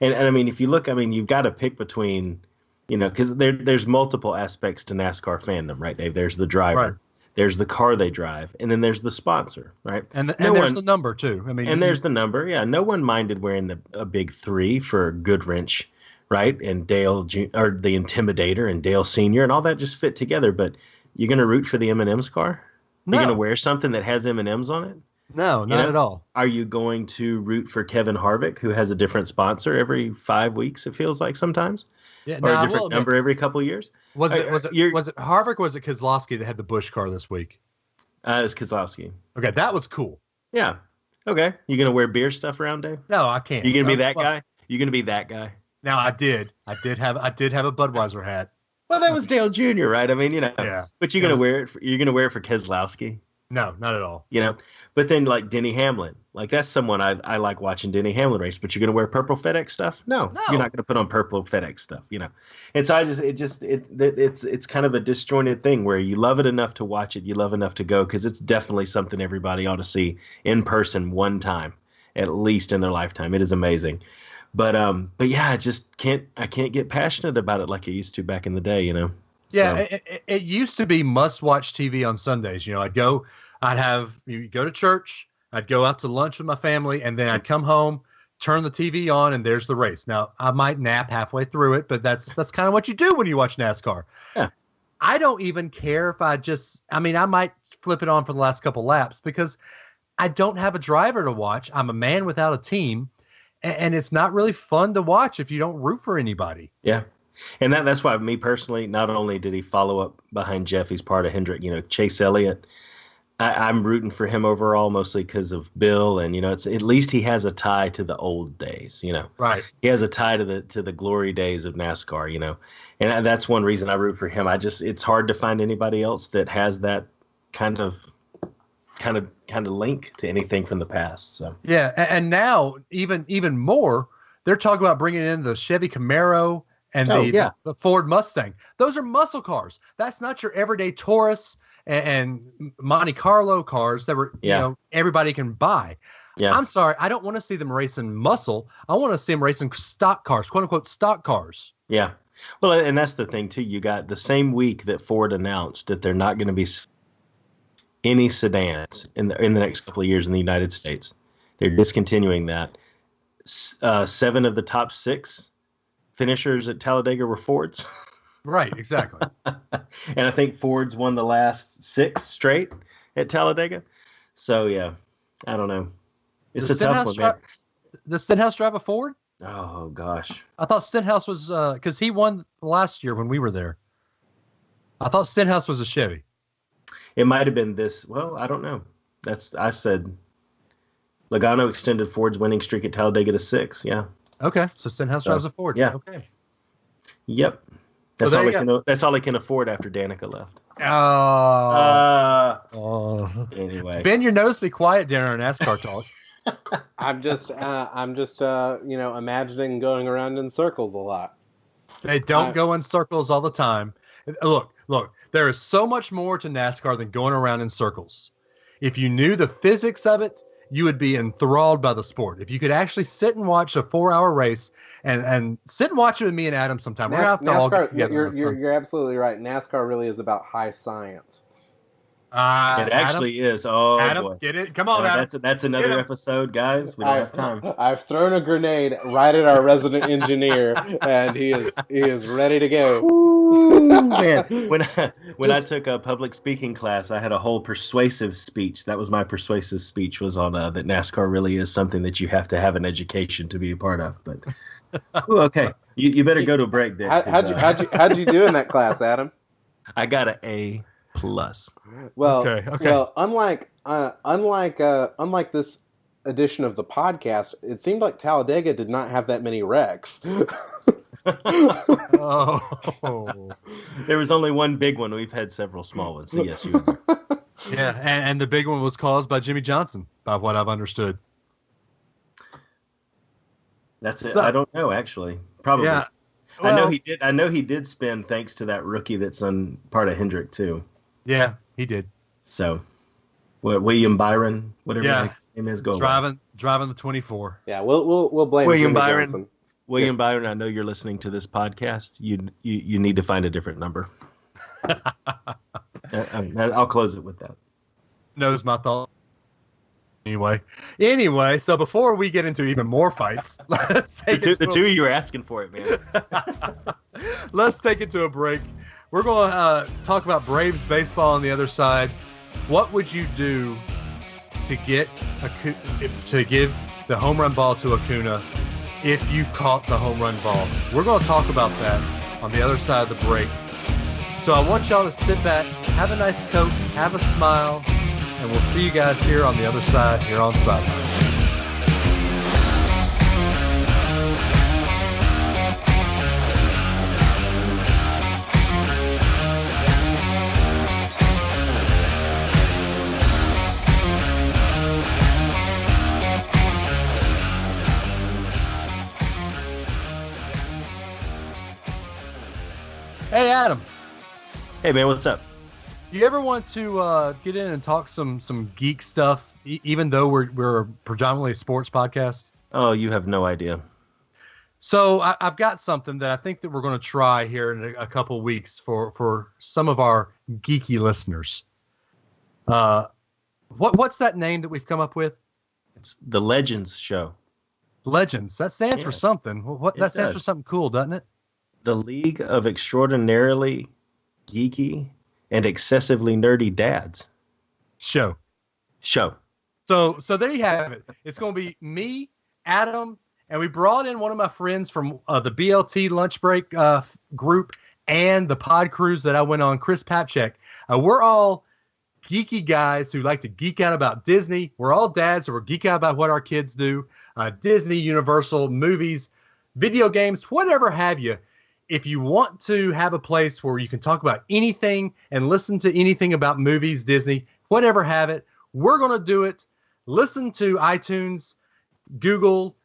And I mean, if you look, you've got to pick between, because there's multiple aspects to NASCAR fandom, right, Dave? There's the driver. Right. There's the car they drive, and then there's the sponsor, right? And there's the number too. There's the number. Yeah, no one minded wearing a big 3 for Goodwrench, right? And Dale or the Intimidator and Dale Senior and all that just fit together. But you're going to root for the M&M's car? No. You're going to wear something that has M&M's on it? No, not at all. Are you going to root for Kevin Harvick, who has a different sponsor every 5 weeks? It feels like sometimes. Yeah, or a different number every couple of years. Was it Harvick? Or was it Keselowski that had the Busch car this week? It's Keselowski. Okay, that was cool. Yeah. Okay. You gonna wear beer stuff around, Dave? No, I can't. You gonna be that guy? You gonna be that guy? Now I did have a Budweiser hat. Well, that was Dale Jr., right? Yeah. But you're gonna wear it. You're gonna wear it for Keselowski? No, not at all. But then like Denny Hamlin, like that's someone I like watching Denny Hamlin race. But you're gonna wear purple FedEx stuff? No, you're not gonna put on purple FedEx stuff. And so it's kind of a disjointed thing where you love it enough to watch it, you love enough to go, because it's definitely something everybody ought to see in person one time, at least in their lifetime. It is amazing. But yeah, I just can't get passionate about it like I used to back in the day. Yeah, so. It used to be must-watch TV on Sundays. I'd go to church, I'd go out to lunch with my family, and then I'd come home, turn the TV on, and there's the race. Now, I might nap halfway through it, but that's kind of what you do when you watch NASCAR. Yeah. I don't even care if I might flip it on for the last couple laps because I don't have a driver to watch. I'm a man without a team, and it's not really fun to watch if you don't root for anybody. Yeah. And that's why, me personally, not only did he follow up behind Jeff, he's part of Hendrick, Chase Elliott. I'm rooting for him overall, mostly because of Bill, and it's at least he has a tie to the old days. Right. He has a tie to the glory days of NASCAR. And that's one reason I root for him. It's hard to find anybody else that has that kind of link to anything from the past. So yeah, and now even more, they're talking about bringing in the Chevy Camaro and the Ford Mustang. Those are muscle cars. That's not your everyday Taurus and Monte Carlo cars that everybody can buy. Yeah. I'm sorry, I don't want to see them racing muscle. I want to see them racing stock cars, quote unquote stock cars. Yeah. Well, and that's the thing too. You got the same week that Ford announced that they're not going to be any sedans in the next couple of years in the United States. They're discontinuing that. 7 of the top 6 finishers at Talladega were Fords. Right, exactly. And I think Ford's won the last 6 straight at Talladega. So yeah, I don't know. It's a tough one, man. Does Stenhouse drive a Ford? Oh gosh, I thought Stenhouse was because he won last year when we were there. I thought Stenhouse was a Chevy. It might have been this. Well, I don't know. I said Logano extended Ford's winning streak at Talladega to 6. Yeah. Okay, so Stenhouse drives a Ford. Yeah. Okay. Yep. That's all they can afford after Danica left. Anyway. Bend your nose, be quiet during our NASCAR talk. I'm just imagining going around in circles a lot. They don't go in circles all the time. Look, there is so much more to NASCAR than going around in circles. If you knew the physics of it, you would be enthralled by the sport. If you could actually sit and watch a 4-hour race and sit and watch it with me and Adam sometime. We're going to have to all get together. You're absolutely right. NASCAR really is about high science. It actually is. Oh, Adam, boy. Get it? Come on, Adam. That's another episode, guys. We don't have time. I've thrown a grenade right at our resident engineer, and he is ready to go. Ooh, man. When I took a public speaking class, I had a whole persuasive speech. That was my persuasive speech, was on that NASCAR really is something that you have to have an education to be a part of. But okay, you better go to a break, Dick. How'd you do in that class, Adam? I got an A+. Well, okay. Well, unlike this edition of the podcast, it seemed like Talladega did not have that many wrecks. Oh. There was only one big one. We've had several small ones. So yes, you are. Yeah, and the big one was caused by Jimmy Johnson, by what I've understood. That's it. So, I don't know, actually. Probably. Yeah. Well, I know he did spin thanks to that rookie that's on part of Hendrick too. Yeah, he did. So, William Byron, whatever his name is, driving the 24. Yeah, we'll blame William Jimmy Byron. Johnson. William Byron, I know you're listening to this podcast. You need to find a different number. I'll close it with that. Knows my thought. Anyway, so before we get into even more fights, let's take the two of you are asking for it, man. Let's take it to a break. We're going to talk about Braves baseball on the other side. What would you do to give the home run ball to Acuna if you caught the home run ball? We're going to talk about that on the other side of the break. So I want y'all to sit back, have a nice Coke, have a smile, and we'll see you guys here on the other side, here on Sideline. Hey, Adam. Hey, man, what's up? You ever want to get in and talk some geek stuff, even though we're predominantly a sports podcast? Oh, you have no idea. So I've got something that I think that we're going to try here in a couple weeks for some of our geeky listeners. What's that name that we've come up with? It's the Legends Show. Legends. That stands for something. That stands for something cool, doesn't it? The League of Extraordinarily Geeky and Excessively Nerdy Dads. Show. So there you have it. It's going to be me, Adam, and we brought in one of my friends from the BLT lunch break group and the pod cruise that I went on, Chris Papchek. We're all geeky guys who like to geek out about Disney. We're all dads, so we're geek out about what our kids do. Disney, Universal, movies, video games, whatever have you. If you want to have a place where you can talk about anything and listen to anything about movies, Disney, whatever have it, we're going to do it. Listen to iTunes, Google,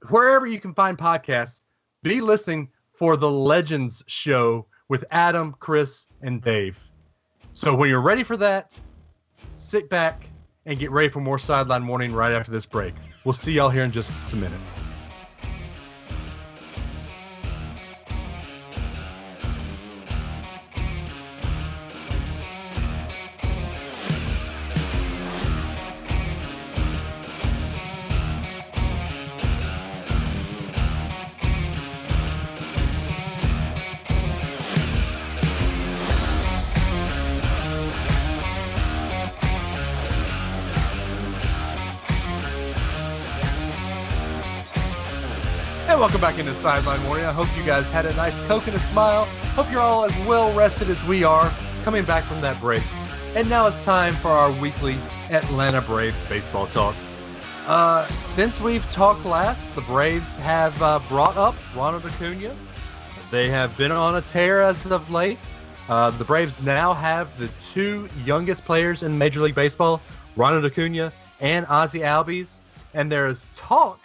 wherever you can find podcasts. Be listening for the Legends Show with Adam, Chris, and Dave. So when you're ready for that, sit back and get ready for more Sideline Warning right after this break. We'll see y'all here in just a minute. Welcome back into Sideline Warning. I hope you guys had a nice Coke and a smile. Hope you're all as well rested as we are coming back from that break. And now it's time for our weekly Atlanta Braves baseball talk. Since we've talked last, the Braves have brought up Ronald Acuna. They have been on a tear as of late. The Braves now have the two youngest players in Major League Baseball, Ronald Acuna and Ozzie Albies. And there is talk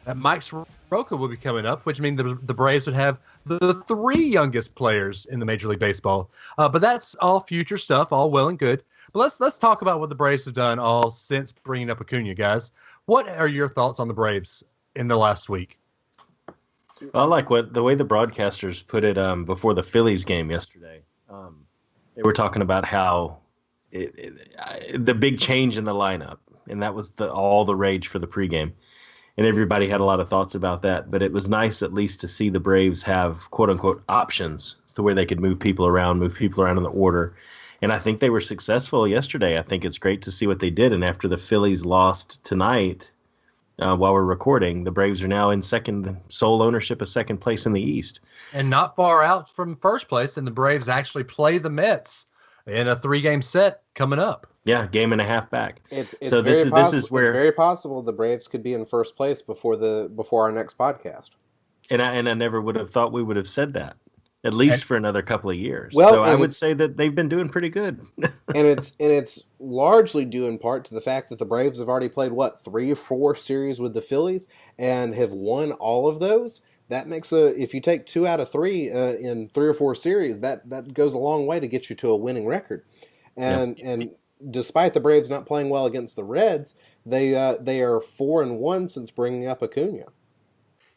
that Mike Soroka will be coming up, which means the Braves would have the three youngest players in the Major League Baseball. But that's all future stuff, all well and good. But let's talk about what the Braves have done all since bringing up Acuna, guys. What are your thoughts on the Braves in the last week? I like the way the broadcasters put it before the Phillies game yesterday. They were talking about how the big change in the lineup, and that was all the rage for the pregame. And everybody had a lot of thoughts about that, but it was nice at least to see the Braves have quote-unquote options to where they could move people around in the order. And I think they were successful yesterday. I think it's great to see what they did. And after the Phillies lost tonight, while we're recording, the Braves are now in sole ownership of second place in the East. And not far out from first place, and the Braves actually play the Mets in a 3-game set coming up. Yeah, game and a half back. It's very possible the Braves could be in first place before our next podcast. And I never would have thought we would have said that, at least for another couple of years. Well, so I would say that they've been doing pretty good. and it's largely due in part to the fact that the Braves have already played 3 or 4 series with the Phillies and have won all of those. That makes if you take 2 out of 3 in 3 or 4 series, that goes a long way to get you to a winning record. And despite the Braves not playing well against the Reds, they are 4-1 since bringing up Acuna.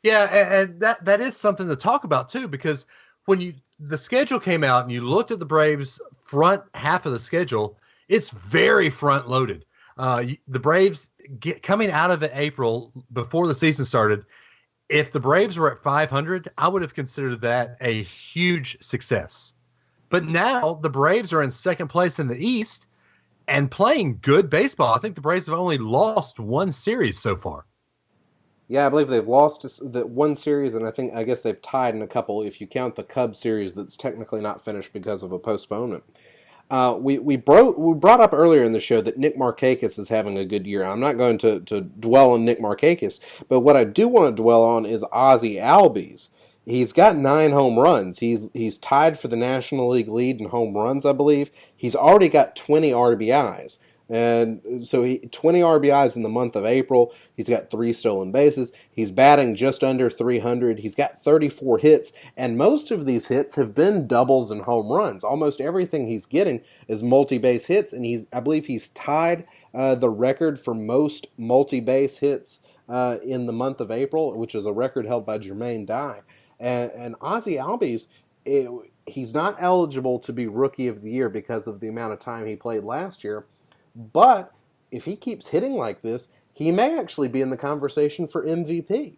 Yeah, and that is something to talk about too, because when the schedule came out and you looked at the Braves' front half of the schedule, it's very front loaded. The Braves coming out of April before the season started. If the Braves were at 500, I would have considered that a huge success. But now the Braves are in second place in the East and playing good baseball. I think the Braves have only lost 1 series so far. Yeah, I believe they've lost the 1 series, and I guess they've tied in a couple if you count the Cubs series that's technically not finished because of a postponement. We brought up earlier in the show that Nick Markakis is having a good year. I'm not going to dwell on Nick Markakis, but what I do want to dwell on is Ozzie Albies. He's got 9 home runs. He's tied for the National League lead in home runs, I believe. He's already got 20 RBIs. And so 20 RBIs in the month of April. He's got 3 stolen bases. He's batting just under 300. He's got 34 hits, and most of these hits have been doubles and home runs. Almost everything he's getting is multi-base hits, and I believe he's tied the record for most multi-base hits in the month of April, which is a record held by Jermaine Dye. And Ozzie Albies, he's not eligible to be Rookie of the Year because of the amount of time he played last year. But if he keeps hitting like this, he may actually be in the conversation for MVP.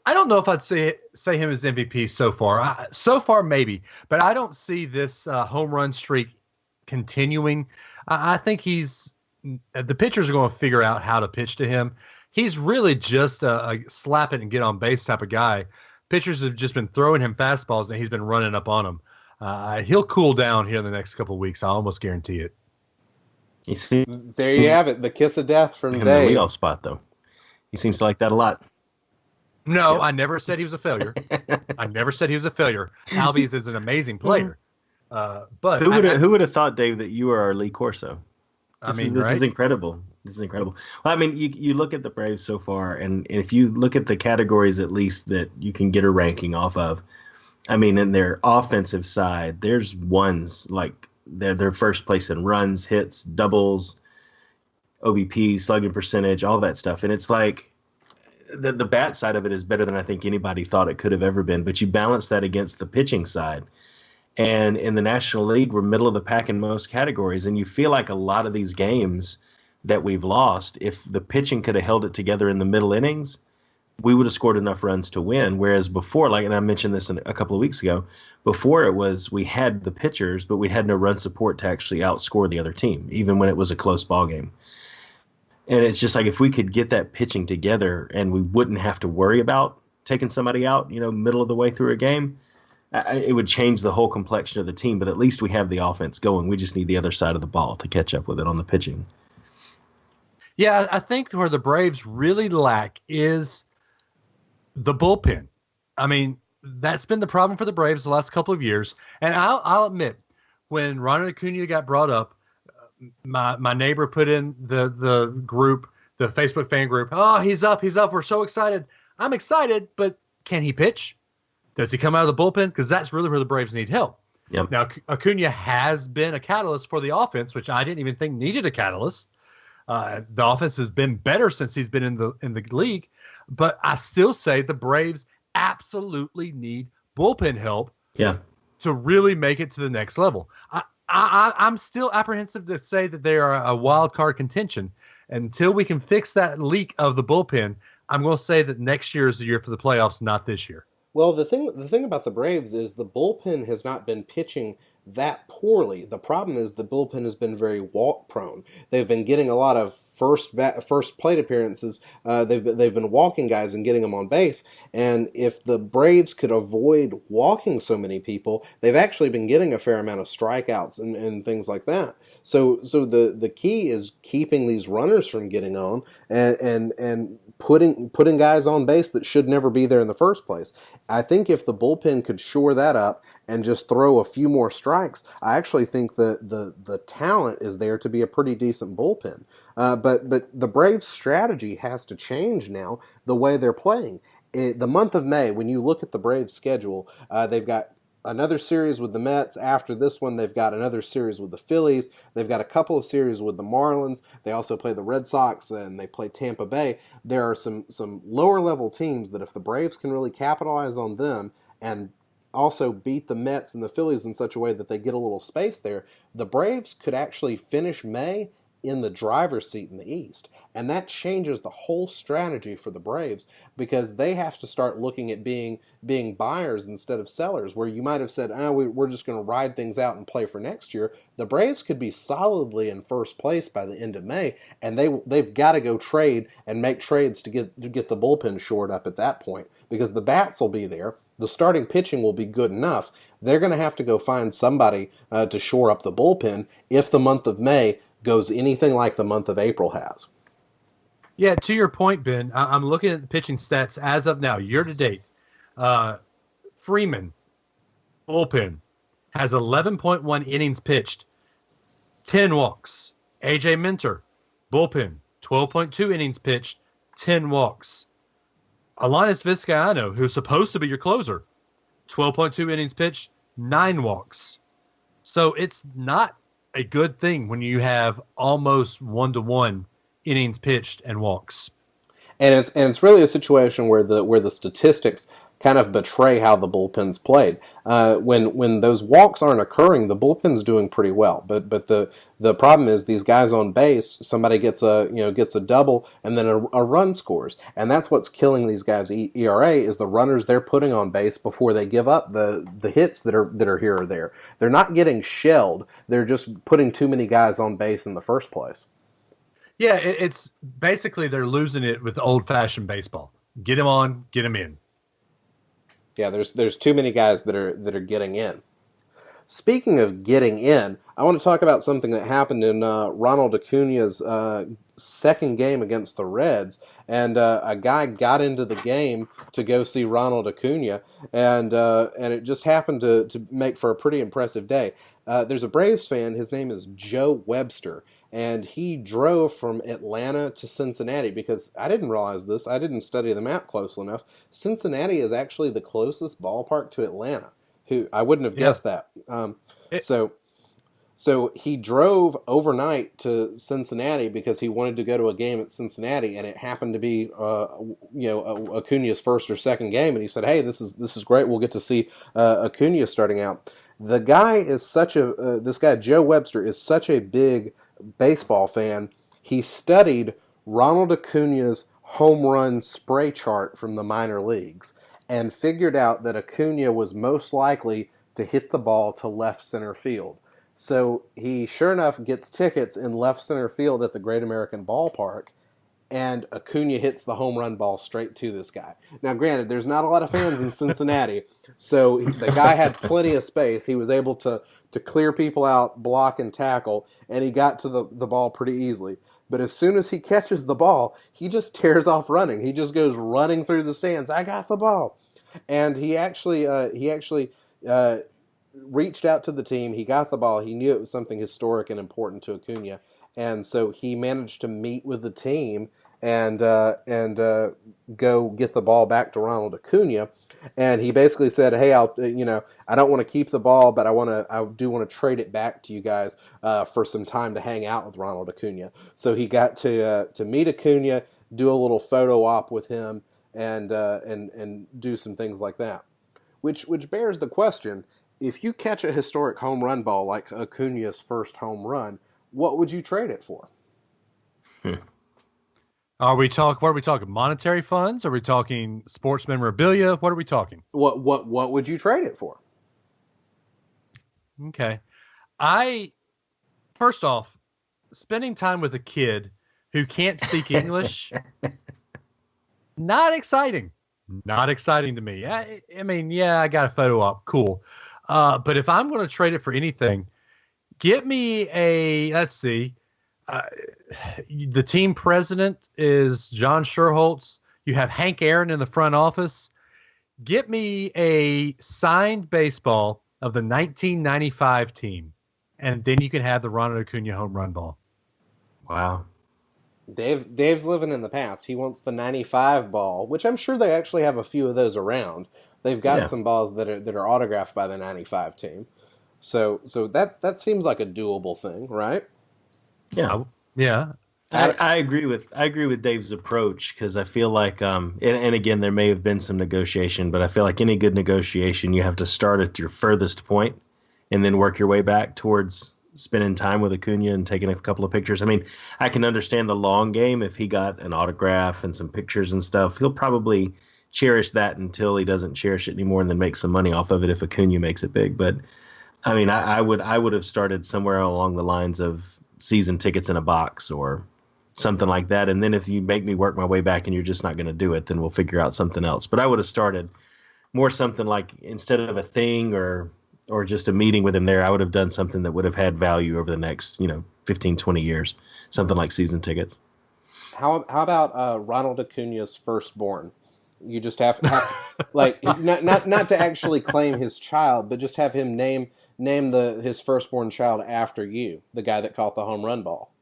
I don't know if I'd say him as MVP so far. So far, maybe. But I don't see this home run streak continuing. I think the pitchers are going to figure out how to pitch to him. He's really just a slap it and get on base type of guy. Pitchers have just been throwing him fastballs, and he's been running up on them. He'll cool down here in the next couple of weeks. I almost guarantee it. You see, There you have it, the kiss of death from in the Dave. leadoff spot, though. He seems to like that a lot. No, Yep. I never said he was a failure. I never said he was a failure. Albies is an amazing player. But Who would have thought, Dave, that you were our Lee Corso? This right? is incredible. This is incredible. Well, I mean, you look at the Braves so far, and if you look at the categories at least that you can get a ranking off of, I mean, in their offensive side, there's ones like they're first place in runs, hits, doubles, OBP, slugging percentage, all that stuff. And it's like the bat side of it is better than I think anybody thought it could have ever been. But you balance that against the pitching side. And in the National League, we're middle of the pack in most categories. And you feel like a lot of these games that we've lost, if the pitching could have held it together in the middle innings, we would have scored enough runs to win. Whereas before, like, and I mentioned this a couple of weeks ago, before it was we had the pitchers, but we had no run support to actually outscore the other team, even when it was a close ball game. And it's just like if we could get that pitching together and we wouldn't have to worry about taking somebody out, middle of the way through a game, it would change the whole complexion of the team. But at least we have the offense going. We just need the other side of the ball to catch up with it on the pitching. Yeah, I think where the Braves really lack is the bullpen. I mean, that's been the problem for the Braves the last couple of years. And I'll admit, when Ronald Acuna got brought up, my neighbor put in the group, the Facebook fan group, oh, he's up, we're so excited. I'm excited, but can he pitch? Does he come out of the bullpen? Because that's really where the Braves need help. Yep. Now, Acuna has been a catalyst for the offense, which I didn't even think needed a catalyst. The offense has been better since he's been in the league, but I still say the Braves absolutely need bullpen help to really make it to the next level. I'm still apprehensive to say that they are a wild card contention. Until we can fix that leak of the bullpen, I'm going to say that next year is the year for the playoffs, not this year. Well, the thing about the Braves is the bullpen has not been pitching that poorly. The problem is the bullpen has been very walk prone. They've been getting a lot of first plate appearances. They've been walking guys and getting them on base. And if the Braves could avoid walking so many people, they've actually been getting a fair amount of strikeouts and things like that. So the key is keeping these runners from getting on and putting guys on base that should never be there in the first place. I think if the bullpen could shore that up and just throw a few more strikes, I actually think the talent is there to be a pretty decent bullpen. But the Braves' strategy has to change now, the way they're playing. The month of May, when you look at the Braves' schedule, they've got another series with the Mets. After this one, they've got another series with the Phillies. They've got a couple of series with the Marlins. They also play the Red Sox, and they play Tampa Bay. There are some lower-level teams that if the Braves can really capitalize on them and also beat the Mets and the Phillies in such a way that they get a little space there, the Braves could actually finish May in the driver's seat in the East. And that changes the whole strategy for the Braves because they have to start looking at being buyers instead of sellers, where you might have said, we're just going to ride things out and play for next year. The Braves could be solidly in first place by the end of May, and they've got to go trade and make trades to get the bullpen shored up at that point because the bats will be there. The starting pitching will be good enough. They're going to have to go find somebody to shore up the bullpen if the month of May goes anything like the month of April has. Yeah, to your point, Ben, I'm looking at the pitching stats as of now, year to date. Freeman, bullpen, has 11.1 innings pitched, 10 walks. AJ Minter, bullpen, 12.2 innings pitched, 10 walks. Alanis Vizcaino, who's supposed to be your closer, 12.2 innings pitched, 9 walks. So it's not a good thing when you have almost 1-to-1 innings pitched and walks. And it's really a situation where the statistics kind of betray how the bullpen's played. When those walks aren't occurring, the bullpen's doing pretty well. But the problem is these guys on base, somebody gets a double and then a run scores, and that's what's killing these guys' ERA is the runners they're putting on base before they give up the hits that are here or there. They're not getting shelled. They're just putting too many guys on base in the first place. Yeah, it's basically they're losing it with old-fashioned baseball. Get them on, get them in. Yeah, there's too many guys that are getting in. Speaking of getting in, I want to talk about something that happened in Ronald Acuna's second game against the Reds, and a guy got into the game to go see Ronald Acuna, and it just happened to make for a pretty impressive day. There's a Braves fan. His name is Joe Webster, and he drove from Atlanta to Cincinnati because I didn't realize this. I didn't study the map close enough. Cincinnati is actually the closest ballpark to Atlanta. Who I wouldn't have guessed that. So he drove overnight to Cincinnati because he wanted to go to a game at Cincinnati, and it happened to be Acuna's first or second game, and he said, "Hey, this is great. We'll get to see Acuna starting out." The guy is this guy Joe Webster is such a big baseball fan. He studied Ronald Acuna's home run spray chart from the minor leagues and figured out that Acuna was most likely to hit the ball to left center field. So he, sure enough, gets tickets in left center field at the Great American Ballpark, and Acuna hits the home run ball straight to this guy. Now, granted, there's not a lot of fans in Cincinnati, so the guy had plenty of space. He was able to clear people out, block and tackle, and he got to the ball pretty easily. But as soon as he catches the ball, he just tears off running. He just goes running through the stands. I got the ball. And he actually reached out to the team. He got the ball. He knew it was something historic and important to Acuna. And so he managed to meet with the team and go get the ball back to Ronald Acuna. And he basically said, "Hey, I don't want to keep the ball, but I do want to trade it back to you guys for some time to hang out with Ronald Acuna." So he got to meet Acuna, do a little photo op with him, and do some things like that. Which bears the question: if you catch a historic home run ball like Acuna's first home run, what would you trade it for? What are we talking? Monetary funds? Are we talking sports memorabilia? What are we talking? What would you trade it for? Okay. First off, spending time with a kid who can't speak English, not exciting. Not exciting to me. I mean, yeah, I got a photo op. Cool. But if I'm going to trade it for anything, get me let's see. The team president is John Sherholtz. You have Hank Aaron in the front office. Get me a signed baseball of the 1995 team, and then you can have the Ronald Acuna home run ball. Wow. Dave's living in the past. He wants the 95 ball, which I'm sure they actually have a few of those around. They've got some balls that are autographed by the 95 team. So that seems like a doable thing, right? Yeah. Yeah. I agree with Dave's approach because I feel like and again there may have been some negotiation, but I feel like any good negotiation you have to start at your furthest point and then work your way back towards spending time with Acuna and taking a couple of pictures. I mean, I can understand the long game. If he got an autograph and some pictures and stuff, he'll probably cherish that until he doesn't cherish it anymore and then make some money off of it if Acuna makes it big. But I mean, I would have started somewhere along the lines of season tickets in a box or something like that. And then if you make me work my way back and you're just not going to do it, then we'll figure out something else. But I would have started more something like instead of a thing or just a meeting with him there, I would have done something that would have had value over the next, 15, 20 years, something like season tickets. How about Ronald Acuna's firstborn? You just have like not to actually claim his child, but just have him name his firstborn child after you, the guy that caught the home run ball.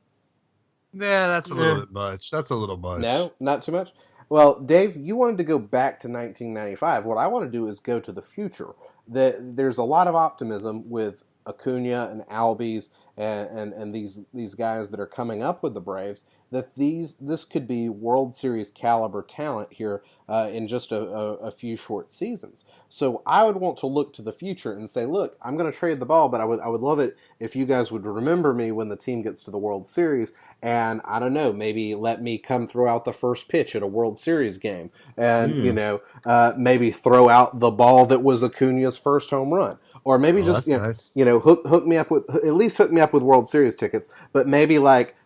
Yeah, that's a little bit much. That's a little much. No, not too much. Well, Dave, you wanted to go back to 1995. What I want to do is go to the future. There's a lot of optimism with Acuna and Albies and these guys that are coming up with the Braves, that this could be World Series caliber talent here in just a few short seasons. So I would want to look to the future and say, look, I'm going to trade the ball, but I would love it if you guys would remember me when the team gets to the World Series, and I don't know, maybe let me come throw out the first pitch at a World Series game, and maybe throw out the ball that was Acuna's first home run. Or maybe just nice. Hook me up with World Series tickets, but maybe like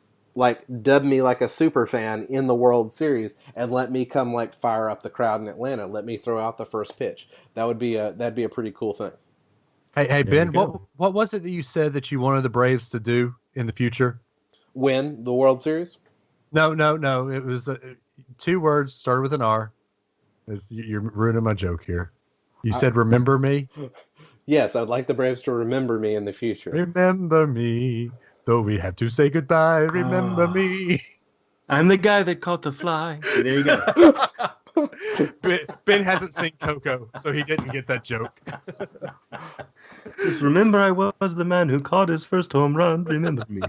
dub me like a super fan in the World Series and let me come fire up the crowd in Atlanta. Let me throw out the first pitch. That'd be a pretty cool thing. Hey, There you Ben, go. what was it that you said that you wanted the Braves to do in the future? Win the World Series? No. It was 2 words, started with an R. You're ruining my joke here. You said, remember me? Yes, I'd like the Braves to remember me in the future. Remember me, though we have to say goodbye. Remember Ah. me. I'm the guy that caught the fly. See, there you go. Ben hasn't seen Coco, so he didn't get that joke. Just remember, I was the man who caught his first home run. Remember me.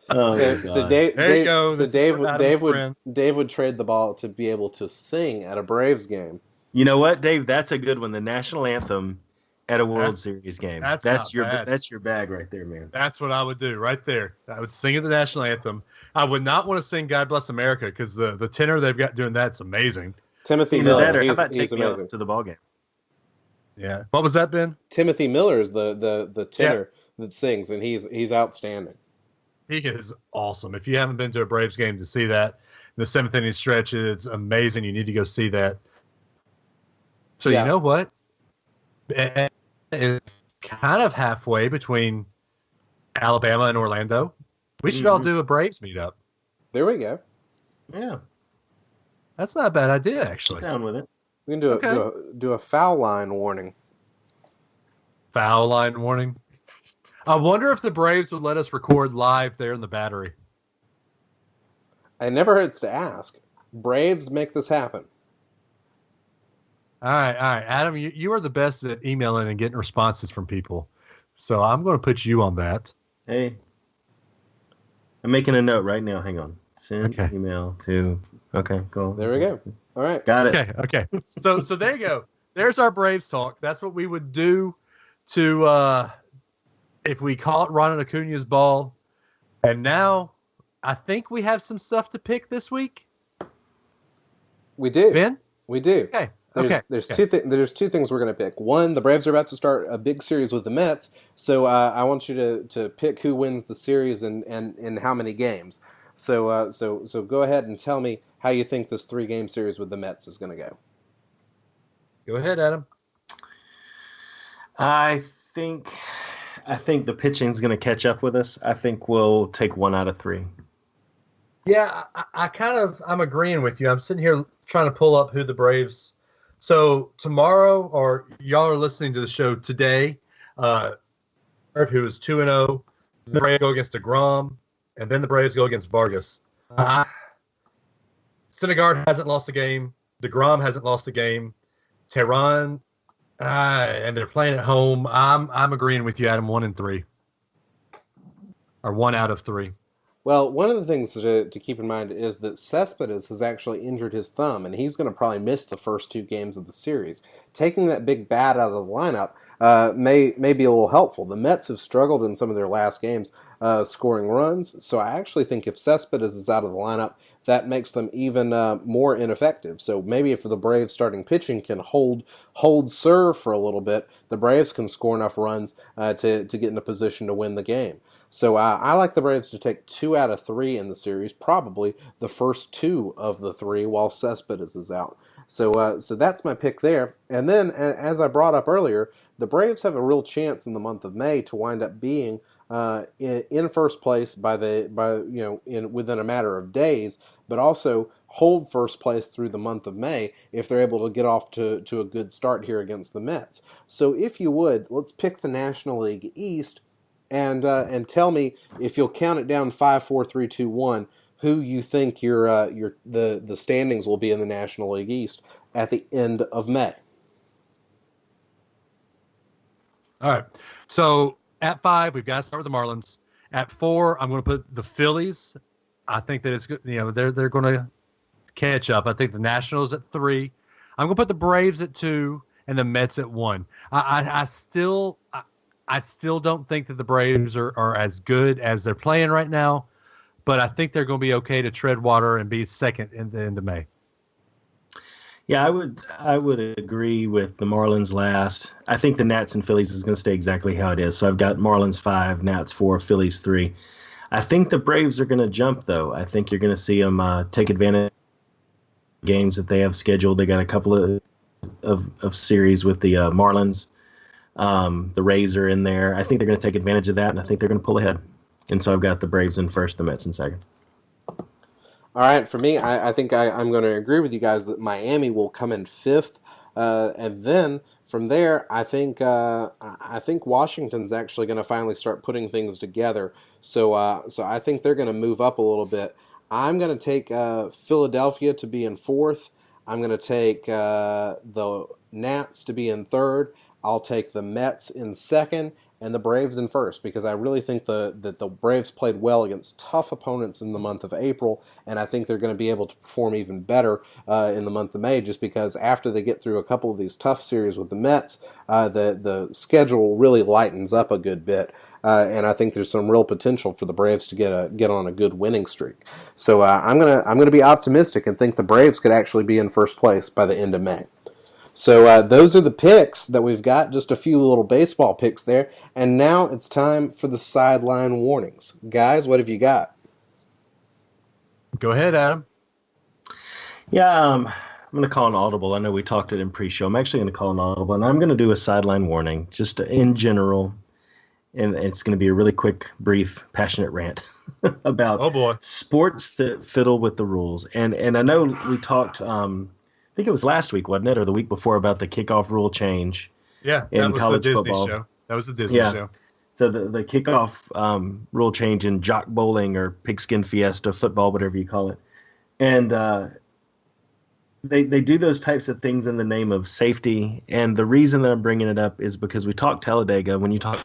Oh, my So God. There you go. So This is for Adam's friend. Dave would trade the ball to be able to sing at a Braves game. You know what, Dave? That's a good one. The national anthem at a World That's- Series game. that's That's not your bad. that's your bag right there, man. That's what I would do right there. I would sing at the national anthem. I would not want to sing "God Bless America" because the tenor they've got doing that's amazing. Timothy Either that, Miller, or how about he's take me amazing. out to the ball game? Yeah. What was that, Ben? Timothy Miller is the tenor that sings, and he's outstanding. He is awesome. If you haven't been to a Braves game to see that, the 7th inning stretch, it's amazing. You need to go see that. So Yeah. you know what? It's kind of halfway between Alabama and Orlando. We should all do a Braves meetup. There we go. Yeah, That's not a bad idea, actually. down with it. We can Okay. do a foul line warning. Foul line warning. I wonder if the Braves would let us record live there in the Battery. It never hurts to ask. Braves make this happen. All right. Adam, you are the best at emailing and getting responses from people. So I'm going to put you on that. Hey, I'm making a note right now. Hang on. Send Okay. email to. Okay, go. There we go. All right. Got it. Okay. So there you go. There's our Braves talk. That's what we would do to if we caught Ronald Acuna's ball. And now I think we have some stuff to pick this week. We do. Ben? We do. Okay. There's two things we're going to pick. One, the Braves are about to start a big series with the Mets, so I want you to pick who wins the series and how many games. So go ahead and tell me how you think this 3-game series with the Mets is going to go. Go ahead, Adam. I think the pitching's going to catch up with us. I think we'll take 1 out of 3. Yeah, I'm agreeing with you. I'm sitting here trying to pull up who the Braves. So tomorrow, or y'all are listening to the show today, who is 2-0. The Braves go against DeGrom, and then the Braves go against Vargas. Syndergaard hasn't lost a game. DeGrom hasn't lost a game. Tehran, and they're playing at home. I'm agreeing with you, Adam. 1 and 3, or 1 out of 3. Well, one of the things to keep in mind is that Cespedes has actually injured his thumb, and he's going to probably miss the first 2 games of the series. Taking that big bat out of the lineup may be a little helpful. The Mets have struggled in some of their last games scoring runs, so I actually think if Cespedes is out of the lineup, that makes them even more ineffective. So maybe if the Braves starting pitching can hold serve for a little bit, the Braves can score enough runs to get in a position to win the game. So I like the Braves to take 2 out of 3 in the series, probably the first 2 of the 3 while Cespedes is out. So that's my pick there. And then, as I brought up earlier, the Braves have a real chance in the month of May to wind up being in first place within a matter of days, but also hold first place through the month of May if they're able to get off to a good start here against the Mets. So if you would, let's pick the National League East and tell me, if you'll count it down 5, 4, 3, 2, 1, who you think the standings will be in the National League East at the end of May. All right. So at 5, we've got to start with the Marlins. At 4, I'm going to put the Phillies. I think that it's good. They're going to catch up. I think the Nationals at 3. I'm going to put the Braves at 2 and the Mets at 1. I still don't think that the Braves are as good as they're playing right now, but I think they're going to be okay to tread water and be second in the end of May. Yeah, I would agree with the Marlins last. I think the Nats and Phillies is going to stay exactly how it is. So I've got Marlins 5, Nats 4, Phillies 3. I think the Braves are going to jump, though. I think you're going to see them take advantage of games that they have scheduled. They got a couple of series with the Marlins. The Rays are in there. I think they're going to take advantage of that, and I think they're going to pull ahead. And so I've got the Braves in first, the Mets in second. All right, for me, I think I'm going to agree with you guys that Miami will come in fifth, and then from there, I think Washington's actually going to finally start putting things together. So I think they're going to move up a little bit. I'm going to take Philadelphia to be in fourth. I'm going to take the Nats to be in third. I'll take the Mets in second and the Braves in first, because I really think that the Braves played well against tough opponents in the month of April, and I think they're going to be able to perform even better in the month of May, just because after they get through a couple of these tough series with the Mets, the schedule really lightens up a good bit. And I think there's some real potential for the Braves to get on a good winning streak. So I'm gonna be optimistic and think the Braves could actually be in first place by the end of May. So those are the picks that we've got, just a few little baseball picks there. And now it's time for the sideline warnings. Guys, what have you got? Go ahead, Adam. Yeah, I'm going to call an audible. I know we talked it in pre-show. I'm actually going to call an audible, and I'm going to do a sideline warning, just in general. And it's going to be a really quick, brief, passionate rant about sports that fiddle with the rules. And I know we talked, I think it was last week, wasn't it, or the week before, about the kickoff rule change. Yeah, in college the Disney football. Show. That was the Disney show. So the kickoff rule change in jock bowling or pigskin fiesta football, whatever you call it, and they do those types of things in the name of safety. And the reason that I'm bringing it up is because we talk Talladega. When you talk,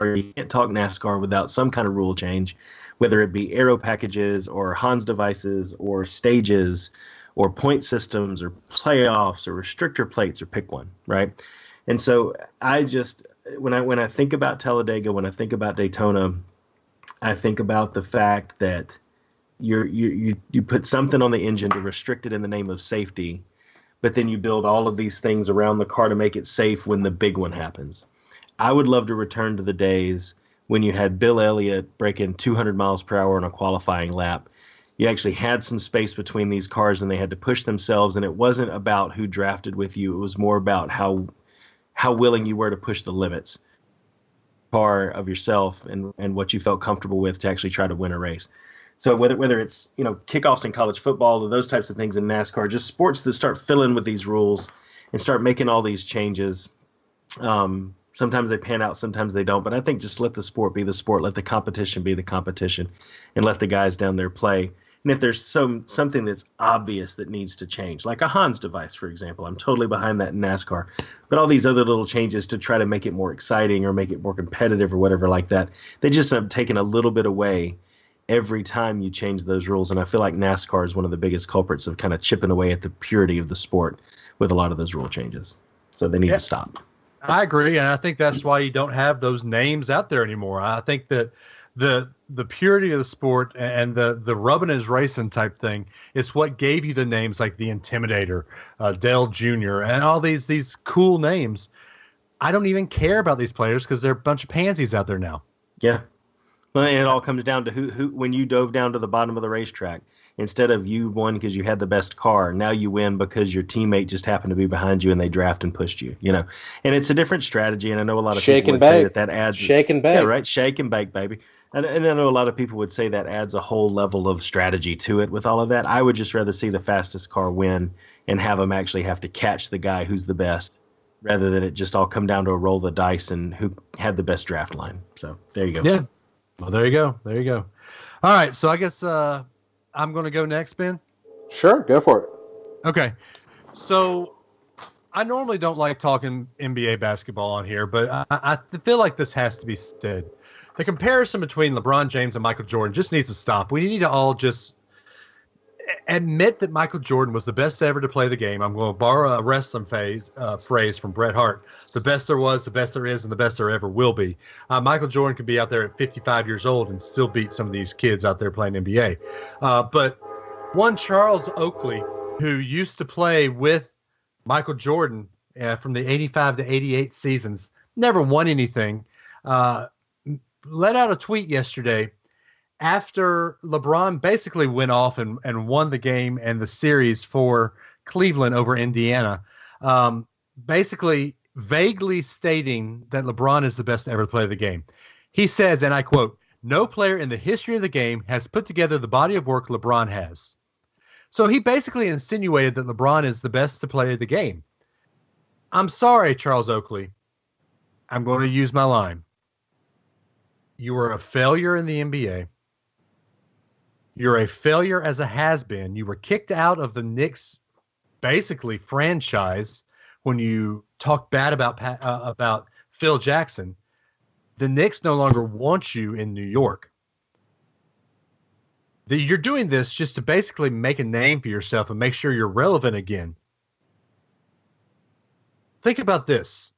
or you can't talk NASCAR without some kind of rule change, whether it be aero packages or Hans devices or stages or point systems or playoffs or restrictor plates, or pick one, right? And so I just, when I think about Talladega, when I think about Daytona, I think about the fact that you put something on the engine to restrict it in the name of safety, but then you build all of these things around the car to make it safe when the big one happens. I would love to return to the days when you had Bill Elliott breaking 200 miles per hour on a qualifying lap. You actually had some space between these cars, and they had to push themselves, and it wasn't about who drafted with you. It was more about how willing you were to push the limits car of yourself and what you felt comfortable with to actually try to win a race. So whether it's, kickoffs in college football or those types of things in NASCAR, just sports that start filling with these rules and start making all these changes. Sometimes they pan out, sometimes they don't. But I think just let the sport be the sport, let the competition be the competition, and let the guys down there play. And if there's something that's obvious that needs to change, like a Hans device, for example, I'm totally behind that in NASCAR. But all these other little changes to try to make it more exciting or make it more competitive or whatever like that, they just have taken a little bit away every time you change those rules. And I feel like NASCAR is one of the biggest culprits of kind of chipping away at the purity of the sport with a lot of those rule changes. So they need to stop. I agree, and I think that's why you don't have those names out there anymore. I think that the purity of the sport and the rubbing is racing type thing is what gave you the names like the Intimidator, Dale Jr., and all these cool names. I don't even care about these players because they're a bunch of pansies out there now. Yeah. Well, and it all comes down to who when you dove down to the bottom of the racetrack, instead of you won because you had the best car, now you win because your teammate just happened to be behind you and they draft and pushed you, And it's a different strategy, and I know a lot of people would say that adds... Shake and bake. Yeah, right? Shake and bake, baby. And I know a lot of people would say that adds a whole level of strategy to it with all of that. I would just rather see the fastest car win and have them actually have to catch the guy who's the best, rather than it just all come down to a roll of the dice and who had the best draft line. So there you go. Yeah. Well, there you go. There you go. All right. So I guess I'm going to go next, Ben. Sure. Go for it. Okay. So I normally don't like talking NBA basketball on here, but I feel like this has to be said. The comparison between LeBron James and Michael Jordan just needs to stop. We need to all just admit that Michael Jordan was the best ever to play the game. I'm going to borrow a wrestling phrase from Bret Hart. The best there was, the best there is, and the best there ever will be. Michael Jordan could be out there at 55 years old and still beat some of these kids out there playing NBA. But one Charles Oakley, who used to play with Michael Jordan from the 85 to 88 seasons, never won anything, let out a tweet yesterday after LeBron basically went off and won the game and the series for Cleveland over Indiana. Basically, vaguely stating that LeBron is the best to ever play the game. He says, and I quote, "No player in the history of the game has put together the body of work LeBron has." So he basically insinuated that LeBron is the best to play the game. I'm sorry, Charles Oakley. I'm going to use my line. You were a failure in the NBA. You're a failure as a has-been. You were kicked out of the Knicks, basically franchise, when you talk bad about Phil Jackson. The Knicks no longer want you in New York. You're doing this just to basically make a name for yourself and make sure you're relevant again. Think about this.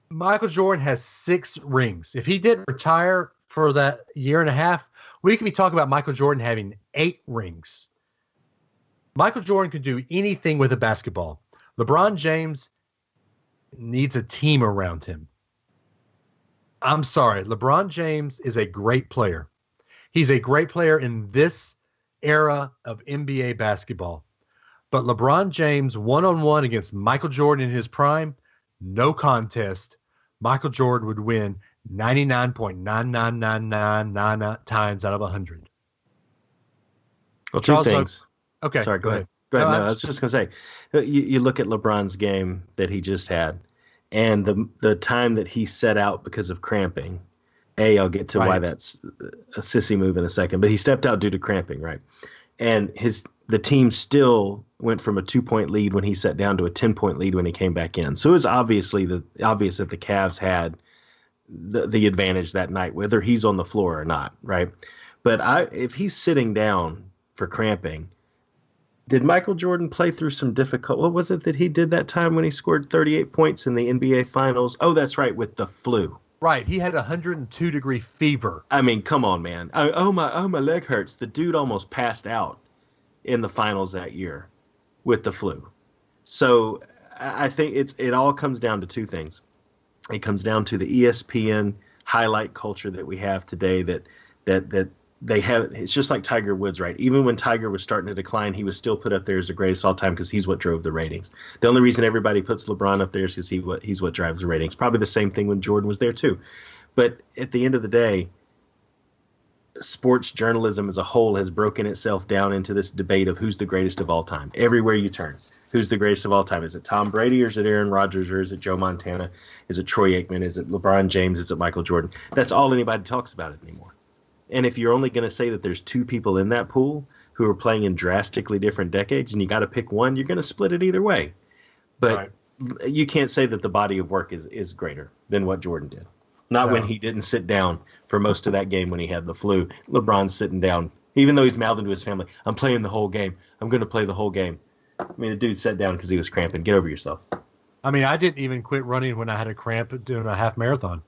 Michael Jordan has 6 rings. If he didn't retire for that year and a half, we could be talking about Michael Jordan having 8 rings. Michael Jordan could do anything with a basketball. LeBron James needs a team around him. I'm sorry. LeBron James is a great player. He's a great player in this era of NBA basketball. But LeBron James, one-on-one against Michael Jordan in his prime, no contest. Michael Jordan would win 99.99999 times out of 100. Well, two things. Okay. Sorry, go ahead. No, I was just going to say, you look at LeBron's game that he just had, and the time that he set out because of cramping. I'll get to why that's a sissy move in a second, but he stepped out due to cramping, right? And the team still went from a 2-point lead when he sat down to a 10-point lead when he came back in. So it was obvious that the Cavs had the advantage that night, whether he's on the floor or not, right? But if he's sitting down for cramping, did Michael Jordan play through some difficult? What was it that he did that time when he scored 38 points in the NBA Finals? Oh, that's right, with the flu. Right, he had 102-degree fever. I mean, come on, man. My leg hurts. The dude almost passed out in the finals that year with the flu. So I think it all comes down to two things. It comes down to the ESPN highlight culture that we have today that they have. It's just like Tiger Woods, right? Even when Tiger was starting to decline, he was still put up there as the greatest all time because he's what drove the ratings. The only reason everybody puts LeBron up there is because he's what drives the ratings. Probably the same thing when Jordan was there too. But at the end of the day, sports journalism as a whole has broken itself down into this debate of who's the greatest of all time. Everywhere you turn, who's the greatest of all time? Is it Tom Brady or is it Aaron Rodgers or is it Joe Montana? Is it Troy Aikman? Is it LeBron James? Is it Michael Jordan? That's all anybody talks about anymore. And if you're only going to say that there's 2 people in that pool who are playing in drastically different decades and you got to pick one, you're going to split it either way. But you can't say that the body of work is greater than what Jordan did. Not when he didn't sit down for most of that game when he had the flu. LeBron's sitting down, even though he's mouthing to his family, "I'm playing the whole game. I'm going to play the whole game." I mean, the dude sat down because he was cramping. Get over yourself. I mean, I didn't even quit running when I had a cramp doing a half marathon.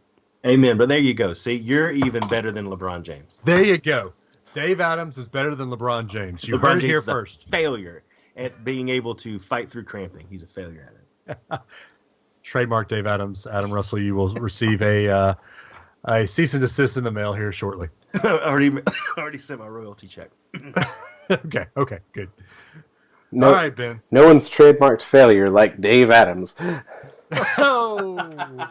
Amen. But there you go. See, you're even better than LeBron James. There you go. Dave Adams is better than LeBron James. You heard it here first. Failure at being able to fight through cramping. He's a failure at it. Trademark Dave Adams. Adam Russell, you will receive a cease and desist in the mail here shortly. already sent my royalty check. Okay, good. No, all right, Ben. No one's trademarked failure like Dave Adams. Oh.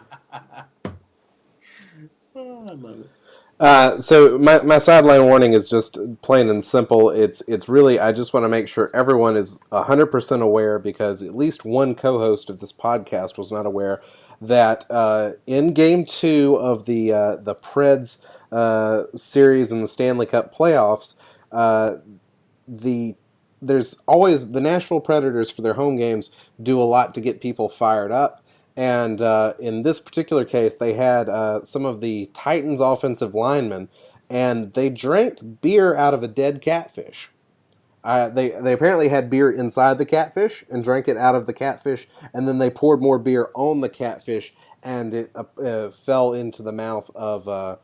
I love it. So my sideline warning is just plain and simple. It's really, I just want to make sure everyone is 100% aware, because at least one co-host of this podcast was not aware, that in Game 2 of the Preds series in the Stanley Cup playoffs, there's always the Nashville Predators, for their home games, do a lot to get people fired up. And in this particular case, they had some of the Titans' offensive linemen, and they drank beer out of a dead catfish. They apparently had beer inside the catfish and drank it out of the catfish, and then they poured more beer on the catfish, and it fell into the mouth of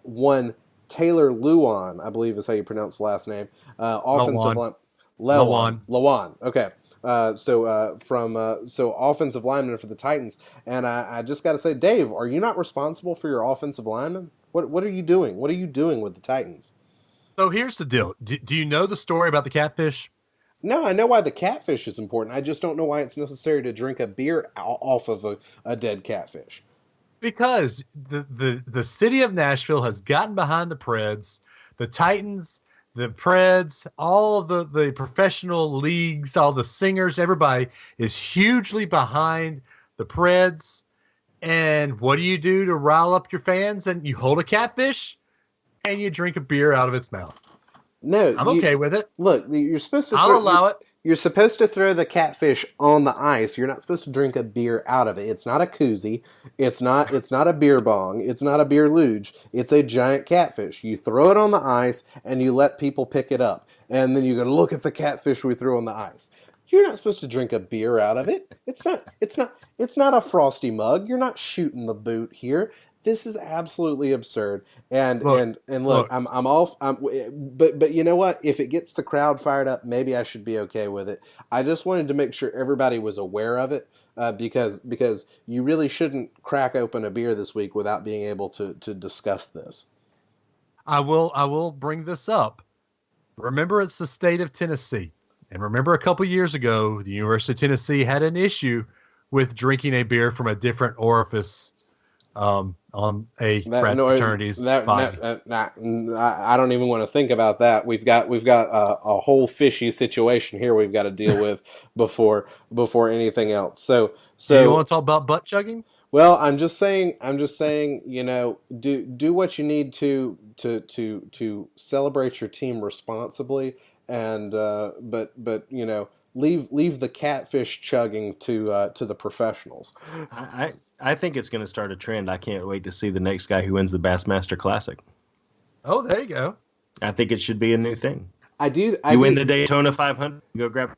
one Taylor Lewan, I believe is how you pronounce the last name. Offensive line. Lewan. Okay. So offensive lineman for the Titans, and I just got to say, Dave, are you not responsible for your offensive lineman? What are you doing? What are you doing with the Titans? So here's the deal. Do you know the story about the catfish? No, I know why the catfish is important. I just don't know why it's necessary to drink a beer off of a dead catfish. Because the city of Nashville has gotten behind the Preds, the Titans, the Preds, all of the professional leagues, all the singers, everybody is hugely behind the Preds. And what do you do to rile up your fans? And you hold a catfish and you drink a beer out of its mouth. No, I'm okay with it. Look, you're supposed to. I'll allow it. You're supposed to throw the catfish on the ice. You're not supposed to drink a beer out of it. It's not a koozie. It's not a beer bong. It's not a beer luge. It's a giant catfish. You throw it on the ice and you let people pick it up. And then you go, look at the catfish we threw on the ice. You're not supposed to drink a beer out of it. It's not a Frosty mug. You're not shooting the boot here. This is absolutely absurd. And look, but you know what? If it gets the crowd fired up, maybe I should be okay with it. I just wanted to make sure everybody was aware of it, because you really shouldn't crack open a beer this week without being able to discuss this. I will bring this up. Remember, it's the state of Tennessee. And remember, a couple years ago, the University of Tennessee had an issue with drinking a beer from a different orifice on a fraternity's body. I don't even want to think about that. We've got a whole fishy situation here we've got to deal with before anything else. So you want to talk about butt chugging? Well, I'm just saying, you know, do what you need to celebrate your team responsibly, and but you know, leave the catfish chugging to the professionals. I think it's going to start a trend. I can't wait to see the next guy who wins the Bassmaster Classic. Oh, there you go. I think it should be a new thing. You win the Daytona 500, go grab.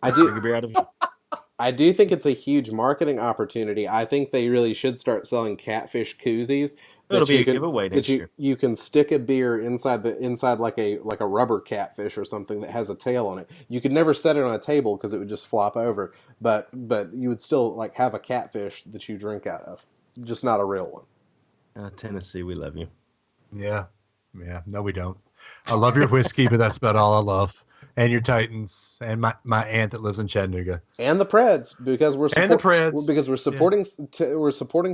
I do think it's a huge marketing opportunity. I think they really should start selling catfish koozies. It'll be a giveaway next year. You can stick a beer inside like a rubber catfish or something that has a tail on it. You could never set it on a table because it would just flop over. But you would still like have a catfish that you drink out of, just not a real one. Tennessee, we love you. Yeah. No, we don't. I love your whiskey, but that's about all I love. And your Titans, and my aunt that lives in Chattanooga, and the Preds, because we're supporting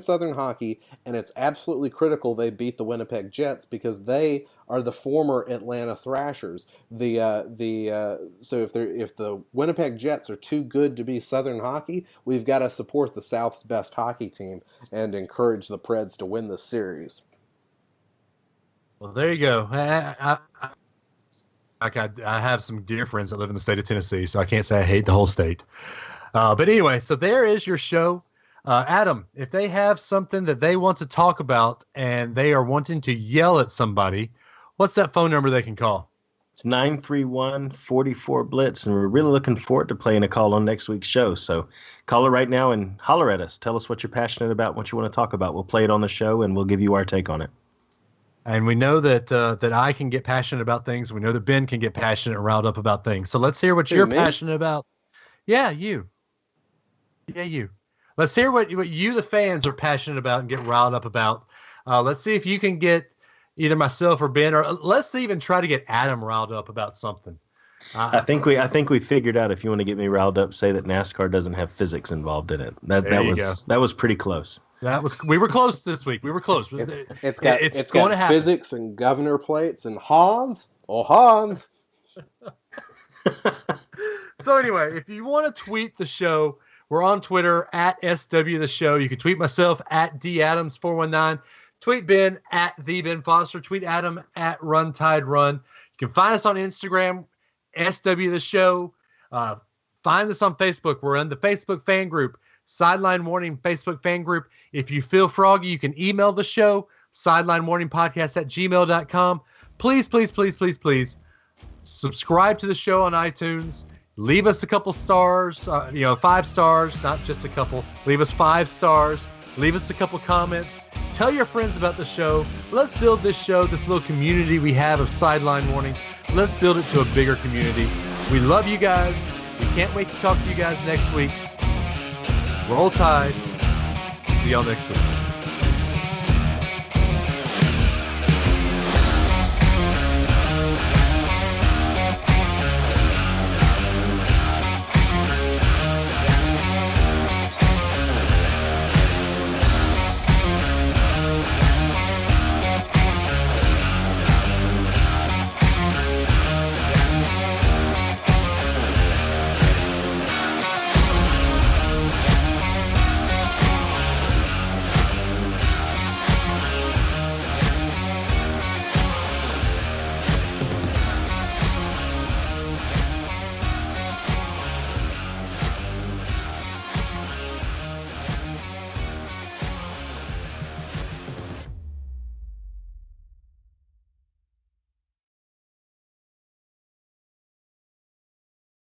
Southern hockey, and it's absolutely critical they beat the Winnipeg Jets because they are the former Atlanta Thrashers. So if the Winnipeg Jets are too good to be Southern hockey, we've got to support the South's best hockey team and encourage the Preds to win the series. Well, there you go. I have some dear friends that live in the state of Tennessee, so I can't say I hate the whole state. But anyway, so there is your show. Adam, if they have something that they want to talk about and they are wanting to yell at somebody, what's that phone number they can call? It's 931-44-BLITZ, and we're really looking forward to playing a call on next week's show. So call it right now and holler at us. Tell us what you're passionate about, what you want to talk about. We'll play it on the show, and we'll give you our take on it. And we know that I can get passionate about things. We know that Ben can get passionate and riled up about things. So let's hear what you're passionate about. Yeah, you. Yeah, you. Let's hear what you, the fans, are passionate about and get riled up about. Let's see if you can get either myself or Ben, or let's even try to get Adam riled up about something. I think we figured out if you want to get me riled up, say that NASCAR doesn't have physics involved in it. That was pretty close. We were close this week. We were close. It's got physics and governor plates and Hans. Oh, Hans. So anyway, if you want to tweet the show, we're on Twitter at SW the show. You can tweet myself at DAdams419. Tweet Ben at the Ben Foster. Tweet Adam at RunTideRun. You can find us on Instagram, SW the show. Find us on Facebook. We're in the Facebook fan group, Sideline Warning Facebook fan group. If you feel froggy, you can email the show, sidelinewarningpodcast@gmail.com. Please, please, please, please, please subscribe to the show on iTunes. Leave us a couple stars, 5 stars, not just a couple. Leave us 5 stars. Leave us a couple comments. Tell your friends about the show. Let's build this show, this little community we have of Sideline Warning. Let's build it to a bigger community. We love you guys. We can't wait to talk to you guys next week. Roll Tide. See y'all next week.